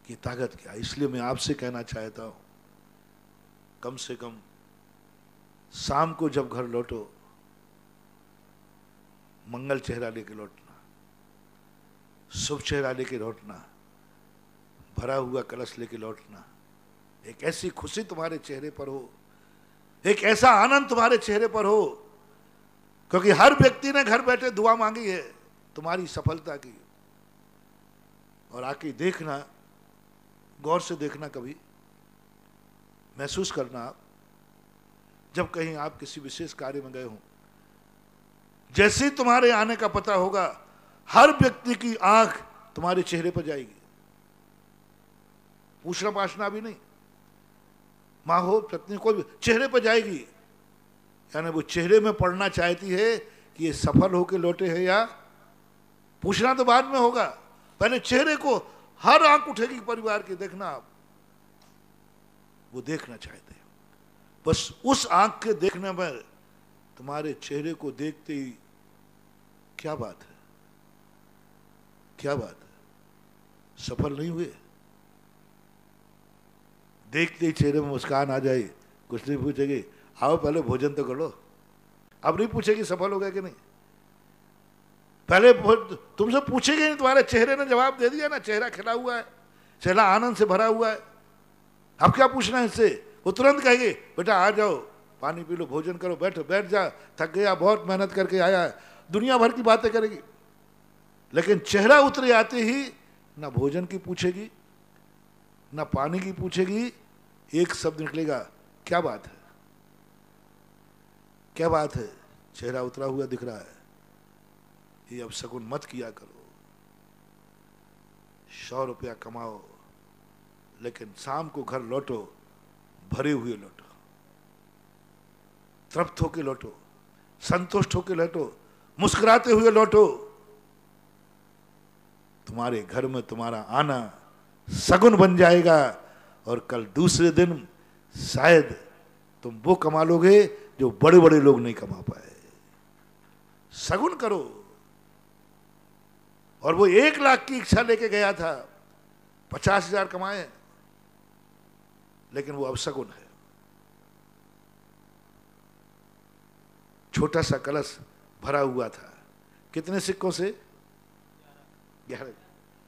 की ताकत क्या। इसलिए मैं आपसे कहना चाहता हूं, कम से कम शाम को जब घर लौटो मंगल चेहरा लेके लौटना, शुभ चेहरा लेके लौटना, भरा हुआ कलश लेके लौटना। एक ऐसी खुशी तुम्हारे चेहरे पर हो, एक ऐसा आनंद तुम्हारे चेहरे पर हो, क्योंकि हर व्यक्ति ने घर बैठे दुआ मांगी है तुम्हारी सफलता की। और आके देखना, गौर से देखना, कभी महसूस करना आप जब कहीं आप किसी विशेष कार्य में गए हो, जैसे ही तुम्हारे आने का पता होगा हर व्यक्ति की आंख तुम्हारे चेहरे पर जाएगी। पूछना पाछना भी नहीं, माँ हो पत्नी को भी चेहरे पर जाएगी, यानी वो चेहरे में पढ़ना चाहती है कि ये सफल होकर लौटे हैं या। पूछना तो बाद में होगा, पहले चेहरे को हर आंख उठेगी परिवार की, देखना आप, वो देखना चाहते हैं। बस उस आंख के देखने में तुम्हारे चेहरे को देखते ही क्या बात है, क्या बात है, सफल नहीं हुए। देखते ही चेहरे में मुस्कान आ जाए, कुछ नहीं पूछेगी, आओ पहले भोजन तो करो। अब नहीं पूछेगी सफल हो गया कि नहीं, पहले तुमसे पूछेगी नहीं, तुम्हारे चेहरे ने जवाब दे दिया ना, चेहरा खिला हुआ है, चेहरा आनंद से भरा हुआ है। अब क्या पूछना है इससे? वो तुरंत कहेगी बेटा आ जाओ, पानी पी लो, भोजन करो, बैठो, बैठ जा, थक गया, बहुत मेहनत करके आया है, दुनिया भर की बातें करेगी। लेकिन चेहरा उतरे आते ही ना भोजन की पूछेगी ना पानी की पूछेगी, एक शब्द निकलेगा, क्या बात है, क्या बात है, चेहरा उतरा हुआ दिख रहा है, ये अब शकुन मत किया करो। 100 रुपया कमाओ लेकिन शाम को घर लौटो भरे हुए लौटो, तृप्त होके लौटो, संतुष्ट होके लौटो, मुस्कुराते हुए लौटो। तुम्हारे घर में तुम्हारा आना सगुन बन जाएगा और कल दूसरे दिन शायद तुम वो कमा लोगे जो बड़े बड़े लोग नहीं कमा पाए। सगुन करो। और वो 1 लाख की इच्छा लेके गया था, 50,000 कमाए, लेकिन वो अवसगुन है। छोटा सा कलश भरा हुआ था, कितने सिक्कों से? 11,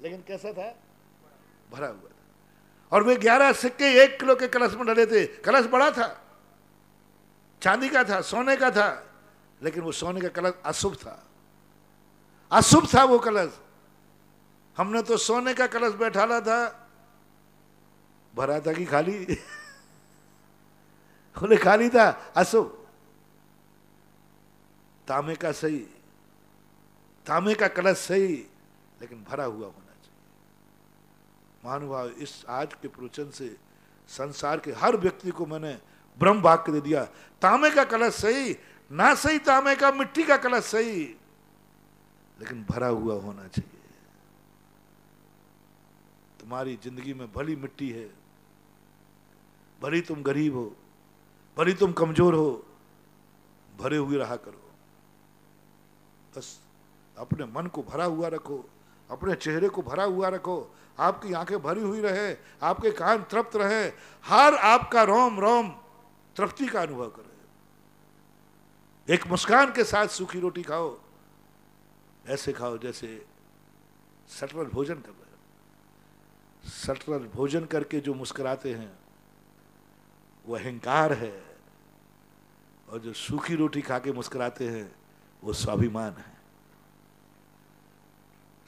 लेकिन कैसा था? भरा हुआ था। और वे 11 सिक्के 1 किलो के कलश में डले थे। कलश बड़ा था, चांदी का था, सोने का था, लेकिन वो सोने का कलश अशुभ था, अशुभ था वो कलश। हमने तो सोने का कलश बैठाला था, भरा था कि खाली? बोले खाली था, अशुभ। तांबे का सही, तांबे का कलश सही, लेकिन भरा हुआ होना चाहिए। महानुभाव, इस आज के प्रवचन से संसार के हर व्यक्ति को मैंने ब्रह्म वाक्य दे दिया। तांबे का कलश सही, ना सही तांबे का, मिट्टी का कलश सही, लेकिन भरा हुआ होना चाहिए। तुम्हारी जिंदगी में भली मिट्टी है, भली तुम गरीब हो, भली तुम कमजोर हो, भरे हुए रहा करो। बस अपने मन को भरा हुआ रखो, अपने चेहरे को भरा हुआ रखो, आपकी आंखें भरी हुई रहे, आपके कान तृप्त रहे, हर आपका रोम रोम तृप्ति का अनुभव करे। एक मुस्कान के साथ सूखी रोटी खाओ, ऐसे खाओ जैसे सटरल भोजन कर रहे हैं। सटरल भोजन करके जो मुस्कुराते हैं वो अहंकार है, और जो सूखी रोटी खा के मुस्कुराते हैं वो स्वाभिमान है।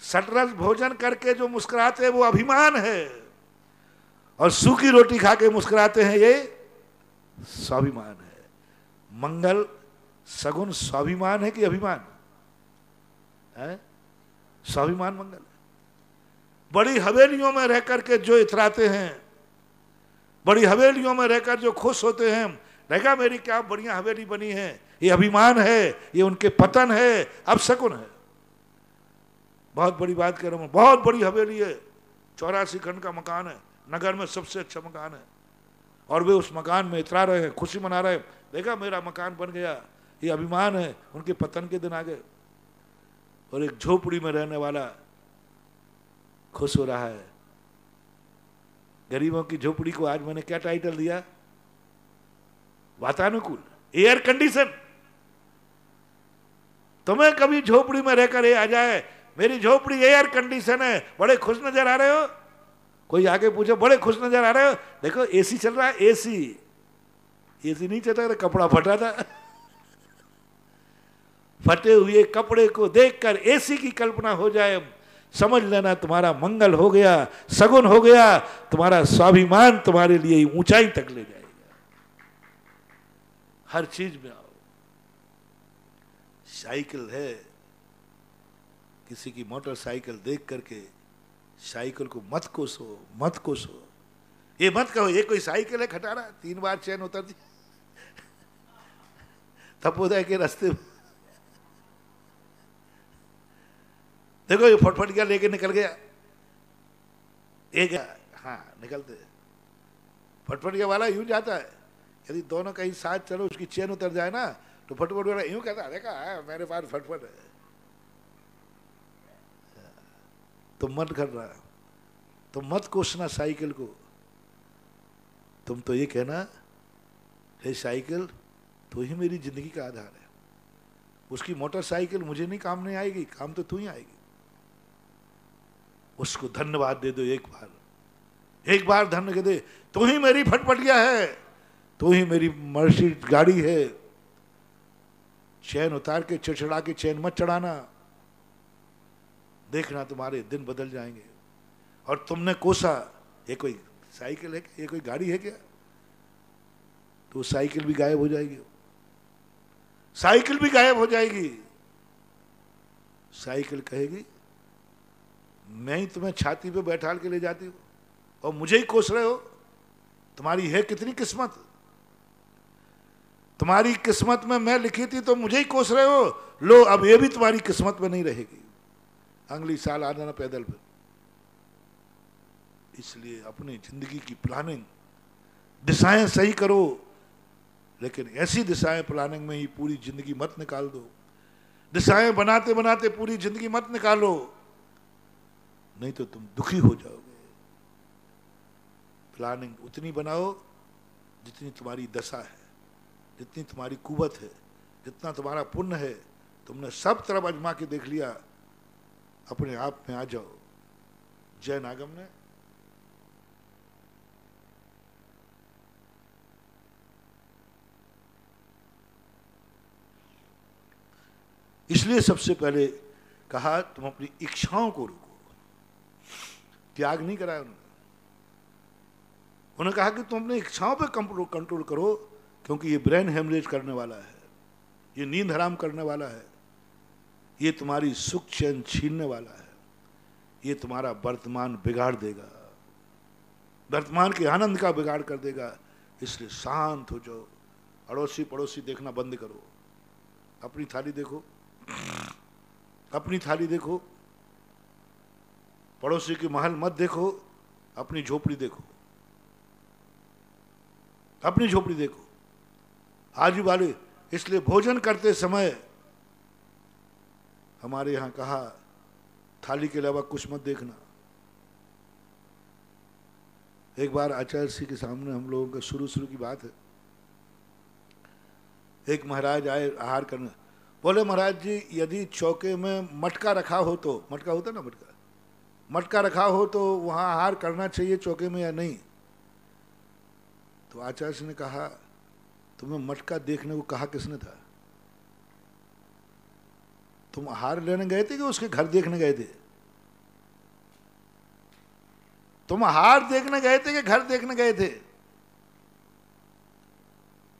सटरल भोजन करके जो मुस्कुराते हैं वो अभिमान है, और सूखी रोटी खा के मुस्कुराते हैं ये स्वाभिमान है। मंगल सगुन स्वाभिमान है कि अभिमान है? स्वाभिमान मंगल। बड़ी हवेलियों में रह करके जो इतराते हैं, बड़ी हवेलियों में रहकर जो खुश होते हैं, देखा मेरी क्या बढ़िया हवेली बनी है, ये अभिमान है, ये उनके पतन है, अपशकुन है। बहुत बड़ी बात कर रहा हूं, बहुत बड़ी हवेली है, 84 खंड का मकान है, नगर में सबसे अच्छा मकान है, और वे उस मकान में इतरा रहे हैं, खुशी मना रहे हैं, देखा मेरा मकान बन गया, ये अभिमान है। उनके पतन के दिन आ गए, और एक झोपड़ी में रहने वाला खुश हो रहा है। गरीबों की झोपड़ी को आज मैंने क्या टाइटल दिया? वातानुकूल, एयर कंडीशन। तुम्हें कभी झोपड़ी में रहकर ये आ जाए मेरी झोपड़ी एयर कंडीशन है, बड़े खुश नजर आ रहे हो? कोई आगे पूछे बड़े खुश नजर आ रहे हो? देखो एसी चल रहा है, एसी नहीं चल रहा, कपड़ा फटा था। फटे हुए कपड़े को देखकर एसी की कल्पना हो जाए, समझ लेना तुम्हारा मंगल हो गया, सगुन हो गया, तुम्हारा स्वाभिमान तुम्हारे लिए ऊंचाई तक ले जाएगा। हर चीज में आओ। साइकिल है, किसी की मोटरसाइकिल देख करके साइकिल को मत कोसो, मत कोसो। ये मत कहो ये कोई साइकिल है खटारा, 3 बार चैन उतरती। तपोदय के रास्ते में देखो ये फटफट गया, लेके निकल गया, एक हाँ निकलते। फटफटिया वाला यूं जाता है, यदि दोनों कहीं साथ चलो उसकी चेन उतर जाए ना, तो फटफट वाला यूं कहता है, देखा मेरे पास फटफट है। तुम मत कर रहा, तुम मत कोसना साइकिल को। तुम तो ये कहना, हे साइकिल तू ही मेरी जिंदगी का आधार है, उसकी मोटरसाइकिल मुझे नहीं काम नहीं आएगी, काम तो तू ही आएगी। उसको धन्यवाद दे दो, एक बार धन्य दे, तू ही मेरी फटफटिया है, तू ही मेरी मर्सिडीज गाड़ी है। चैन उतार के चिड़चिड़ा के चैन मत चढ़ाना, देखना तुम्हारे दिन बदल जाएंगे। और तुमने कोसा ये कोई साइकिल है, ये कोई गाड़ी है क्या, तो साइकिल भी गायब हो जाएगी, साइकिल भी गायब हो जाएगी। साइकिल कहेगी मैं ही तुम्हें छाती पे बैठा के ले जाती हूँ और मुझे ही कोस रहे हो, तुम्हारी है कितनी किस्मत, तुम्हारी किस्मत में मैं लिखी थी तो मुझे ही कोस रहे हो, लो अब ये भी तुम्हारी किस्मत में नहीं रहेगी, अगली साल आ जाना पैदल पे। इसलिए अपनी जिंदगी की प्लानिंग, दिशाएं सही करो, लेकिन ऐसी दिशाएं प्लानिंग में ही पूरी जिंदगी मत निकाल दो। दिशाएं बनाते बनाते पूरी जिंदगी मत निकालो, नहीं तो तुम दुखी हो जाओगे। प्लानिंग उतनी बनाओ जितनी तुम्हारी दशा है, जितनी तुम्हारी कुवत है, जितना तुम्हारा पुण्य है। तुमने सब तरफ आजमा के देख लिया, अपने आप में आ जाओ। जय नागम ने इसलिए सबसे पहले कहा तुम अपनी इच्छाओं को रोको, त्याग नहीं कराया उन्होंने कहा कि तुम अपनी इच्छाओं पे कंट्रोल करो, क्योंकि ये ब्रेन हेमरेज करने वाला है, ये नींद हराम करने वाला है, ये तुम्हारी सुख चैन छीनने वाला है, ये तुम्हारा वर्तमान बिगाड़ देगा, वर्तमान के आनंद का बिगाड़ कर देगा। इसलिए शांत हो जाओ, अड़ोसी पड़ोसी देखना बंद करो, अपनी थाली देखो, अपनी थाली देखो, पड़ोसी की महल मत देखो, अपनी झोपड़ी देखो, अपनी झोपड़ी देखो, आजू बाजू। इसलिए भोजन करते समय हमारे यहां कहा, थाली के अलावा कुछ मत देखना। एक बार आचार्य श्री के सामने हम लोगों का शुरू की बात है, एक महाराज आए आहार करने, बोले महाराज जी यदि चौके में मटका रखा हो तो, मटका होता ना, मटका रखा हो तो वहां आहार करना चाहिए चौके में या नहीं? तो आचार्य श्री ने कहा, तुम्हें मटका देखने को कहा किसने था? तुम आहार लेने गए थे कि उसके घर देखने गए थे? तुम आहार देखने गए थे कि घर देखने गए थे?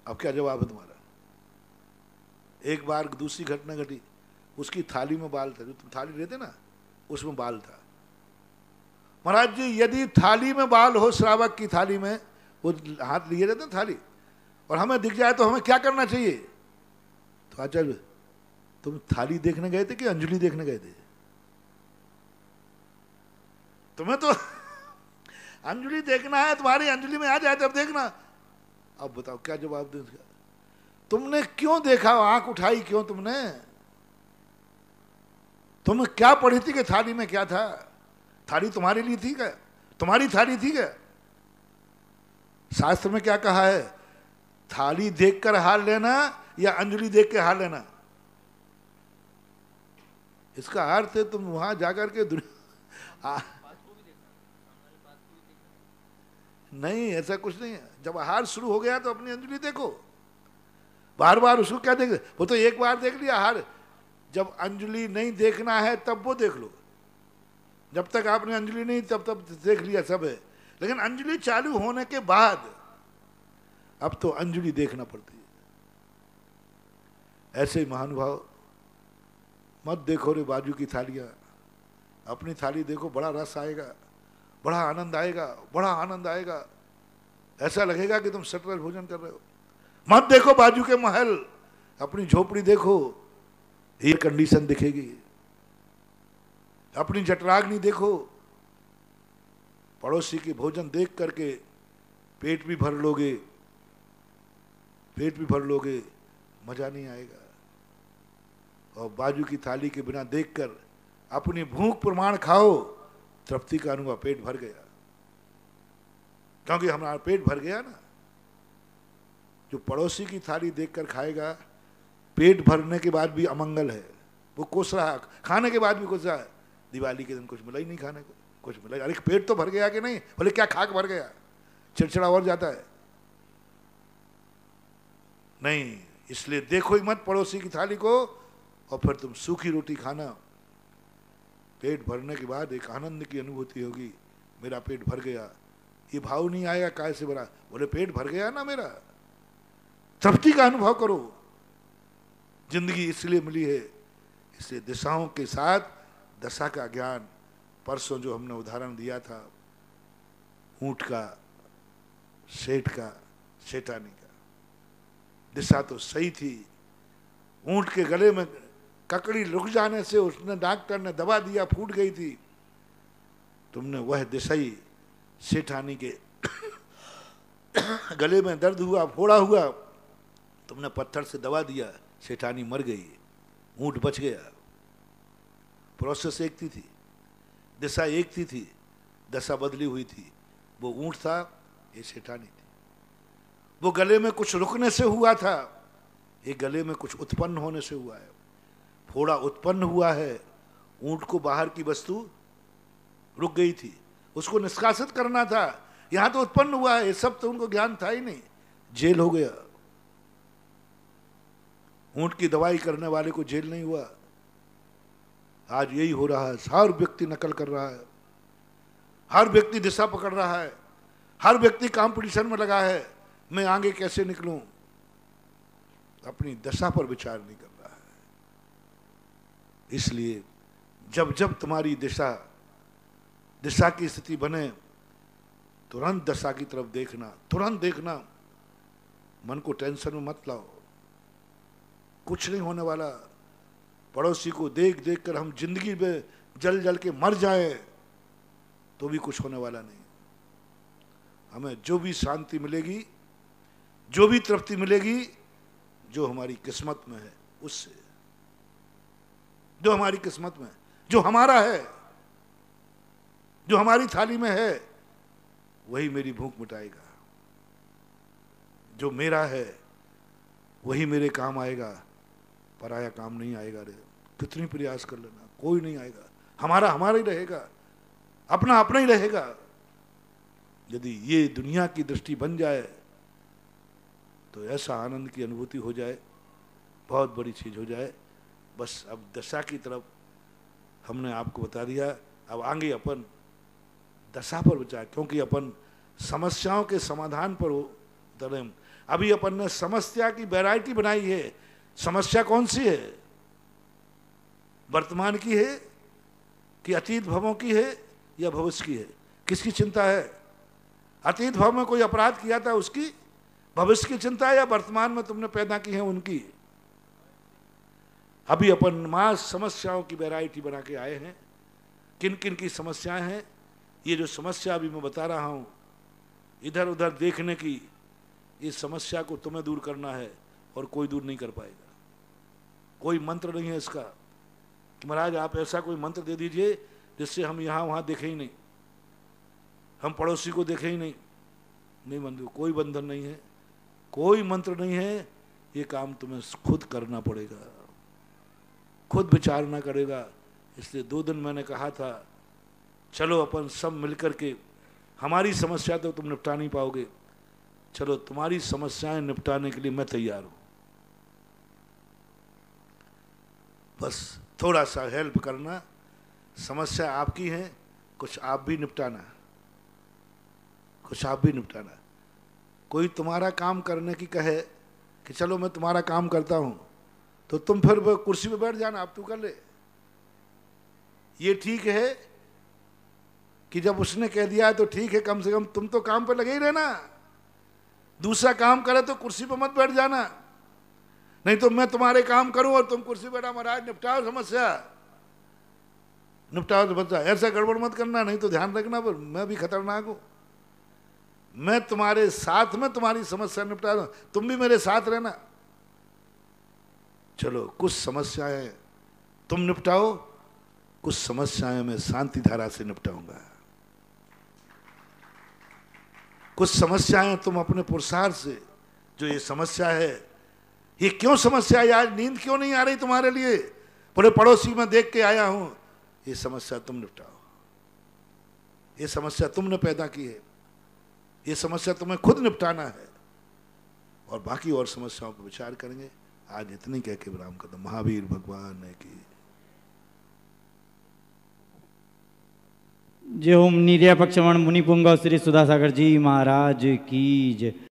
अब क्या जवाब है तुम्हारा? एक बार दूसरी घटना घटी, उसकी थाली में बाल था, जो तुम थाली लेते ना उसमें बाल था। महाराज जी यदि थाली में बाल हो, श्रावक की थाली में, वो हाथ लिए रहते थाली, और हमें दिख जाए तो हमें क्या करना चाहिए? तो आचार्य, तुम थाली देखने गए थे कि अंजलि देखने गए थे? तुम्हें तो अंजलि देखना है, तुम्हारी अंजलि में आ जाए तब देखना। अब बताओ क्या जवाब दे उसका? तुमने क्यों देखा, आंख उठाई क्यों तुमने? तुमने क्या पढ़ी थी कि थाली में क्या था? थाली तुम्हारे लिए थी क्या? तुम्हारी थाली थी क्या? शास्त्र में क्या कहा है? थाली देखकर हार लेना या अंजलि देख के हार लेना? इसका अर्थ है तुम वहां जाकर के नहीं, ऐसा कुछ नहीं है। जब आहार शुरू हो गया तो अपनी अंजलि देखो, बार बार उसको क्या देख, वो तो एक बार देख लिया आहार। जब अंजलि नहीं देखना है तब वो देख लो, जब तक आपने अंजलि नहीं तब देख लिया सब है। लेकिन अंजलि चालू होने के बाद अब तो अंजलि देखना पड़ती है। ऐसे ही महानुभाव, मत देखो रे बाजू की थालियां, अपनी थाली देखो, बड़ा रस आएगा, बड़ा आनंद आएगा, बड़ा आनंद आएगा। ऐसा लगेगा कि तुम सटरस भोजन कर रहे हो। मत देखो बाजू के महल, अपनी झोपड़ी देखो, एयर कंडीशन दिखेगी। अपनी जठराग्नि देखो, पड़ोसी की भोजन देख करके पेट भी भर लोगे, पेट भी भर लोगे, मजा नहीं आएगा। और बाजू की थाली के बिना देखकर अपनी भूख प्रमाण खाओ, तृप्ति का अनुभव, पेट भर गया। क्योंकि हमारा पेट भर गया ना। जो पड़ोसी की थाली देखकर खाएगा, पेट भरने के बाद भी अमंगल है, वो कोस रहा, खाने के बाद भी कोस रहा है, दिवाली के दिन कुछ मिला ही नहीं खाने को, कुछ मिला, अरे पेट तो भर गया कि नहीं? बोले क्या खाक भर गया, चिड़चिड़ा और जाता है। नहीं, इसलिए देखो ही मत पड़ोसी की थाली को, और फिर तुम सूखी रोटी खाना। पेट भरने के बाद एक आनंद की अनुभूति होगी, मेरा पेट भर गया। ये भाव नहीं आएगा काय से भरा, बोले पेट भर गया ना मेरा। तृप्ति का अनुभव करो। जिंदगी इसलिए मिली है, इसलिए दिशाओं के साथ दशा का ज्ञान। परसों जो हमने उदाहरण दिया था ऊंट का, सेठ का, सेठानी का, दिशा तो सही थी। ऊंट के गले में ककड़ी रुक जाने से उसने, डॉक्टर ने दवा दिया, फूट गई थी। तुमने वह दिशाई सेठानी के गले में दर्द हुआ, फोड़ा हुआ, तुमने पत्थर से दवा दिया, सेठानी मर गई, ऊंट बच गया। प्रोसेस एक थी, दिशा एक थी, दशा बदली हुई थी। वो ऊंट था, ये सेठानी थी। वो गले में कुछ रुकने से हुआ था, ये गले में कुछ उत्पन्न होने से हुआ है। फोड़ा उत्पन्न हुआ है, ऊंट को बाहर की वस्तु रुक गई थी, उसको निष्कासित करना था। यहां तो उत्पन्न हुआ है, ये सब तो उनको ज्ञान था ही नहीं, जेल हो गया। ऊंट की दवाई करने वाले को जेल नहीं हुआ। आज यही हो रहा है, हर व्यक्ति नकल कर रहा है, हर व्यक्ति दिशा पकड़ रहा है, हर व्यक्ति कंपटीशन में लगा है, मैं आगे कैसे निकलूं। अपनी दशा पर विचार नहीं कर रहा है। इसलिए जब जब तुम्हारी दिशा की स्थिति बने, तुरंत दशा की तरफ देखना, तुरंत देखना। मन को टेंशन में मत लाओ, कुछ नहीं होने वाला। पड़ोसी को देख देख कर हम जिंदगी में जल जल के मर जाएं तो भी कुछ होने वाला नहीं। हमें जो भी शांति मिलेगी, जो भी तृप्ति मिलेगी, जो हमारी किस्मत में है उससे, जो हमारी किस्मत में, जो हमारा है, जो हमारी थाली में है, वही मेरी भूख मिटाएगा। जो मेरा है वही मेरे काम आएगा, पराया काम नहीं आएगा। रे कितनी प्रयास कर लेना, कोई नहीं आएगा। हमारा हमारा ही रहेगा, अपना अपना ही रहेगा। यदि ये दुनिया की दृष्टि बन जाए तो ऐसा आनंद की अनुभूति हो जाए, बहुत बड़ी चीज हो जाए। बस अब दशा की तरफ हमने आपको बता दिया, अब आगे अपन दशा पर विचार, क्योंकि अपन समस्याओं के समाधान पर उतरे। अभी अपन ने समस्या की वैरायटी बनाई है। समस्या कौन सी है? वर्तमान की है कि अतीत भवों की है या भविष्य की है? किसकी चिंता है? अतीत भव में कोई अपराध किया था उसकी, भविष्य की चिंता है, या वर्तमान में तुमने पैदा की है उनकी? अभी अपन मास समस्याओं की वैरायटी बना के आए हैं। किन किन की समस्याएं हैं? ये जो समस्या अभी मैं बता रहा हूं, इधर उधर देखने की, इस समस्या को तुम्हें दूर करना है और कोई दूर नहीं कर पाएगा। कोई मंत्र नहीं है इसका कि महाराज आप ऐसा कोई मंत्र दे दीजिए जिससे हम यहाँ वहाँ देखें ही नहीं, हम पड़ोसी को देखें ही नहीं। नहीं बंधु, कोई बंधन नहीं है, कोई मंत्र नहीं है। ये काम तुम्हें खुद करना पड़ेगा, खुद विचारना करेगा। इसलिए 2 दिन मैंने कहा था चलो अपन सब मिलकर के, हमारी समस्या तो तुम निपटा नहीं पाओगे, चलो तुम्हारी समस्याएं निपटाने के लिए मैं तैयार हूं। बस थोड़ा सा हेल्प करना। समस्या आपकी है, कुछ आप भी निपटाना, कुछ आप भी निपटाना। कोई तुम्हारा काम करने की कहे कि चलो मैं तुम्हारा काम करता हूं, तो तुम फिर कुर्सी पे बैठ जाना, आप तू कर ले। ये ठीक है कि जब उसने कह दिया है तो ठीक है, कम से कम तुम तो काम पे लगे ही रहना। दूसरा काम करे तो कुर्सी पे मत बैठ जाना, नहीं तो मैं तुम्हारे काम करूं और तुम कुर्सी बैठा, महाराज निपटाओ समस्या, निपटाओ तो बच्चा। ऐसा गड़बड़ मत करना, नहीं तो ध्यान रखना पर मैं भी खतरनाक हूं। मैं तुम्हारे साथ में तुम्हारी समस्या निपटा दूं, तुम भी मेरे साथ रहना। चलो कुछ समस्याएं तुम निपटाओ, कुछ समस्याएं मैं शांति धारा से निपटाऊंगा। कुछ समस्याएं तुम अपने पुरुषार्थ से, जो ये समस्या है, ये क्यों समस्या है, आज नींद क्यों नहीं आ रही तुम्हारे लिए, पूरे पड़ोसी में देख के आया हूं, ये समस्या तुम निपटाओ। ये समस्या तुमने पैदा की है, ये समस्या तुम्हें खुद निपटाना है, और बाकी और समस्याओं पर विचार करेंगे। आज इतनी कह के विराम करता। महावीर भगवान है कि जय ओम। निर्या पक्षमण मुनि पुंगव श्री सुधासागर जी महाराज की जय।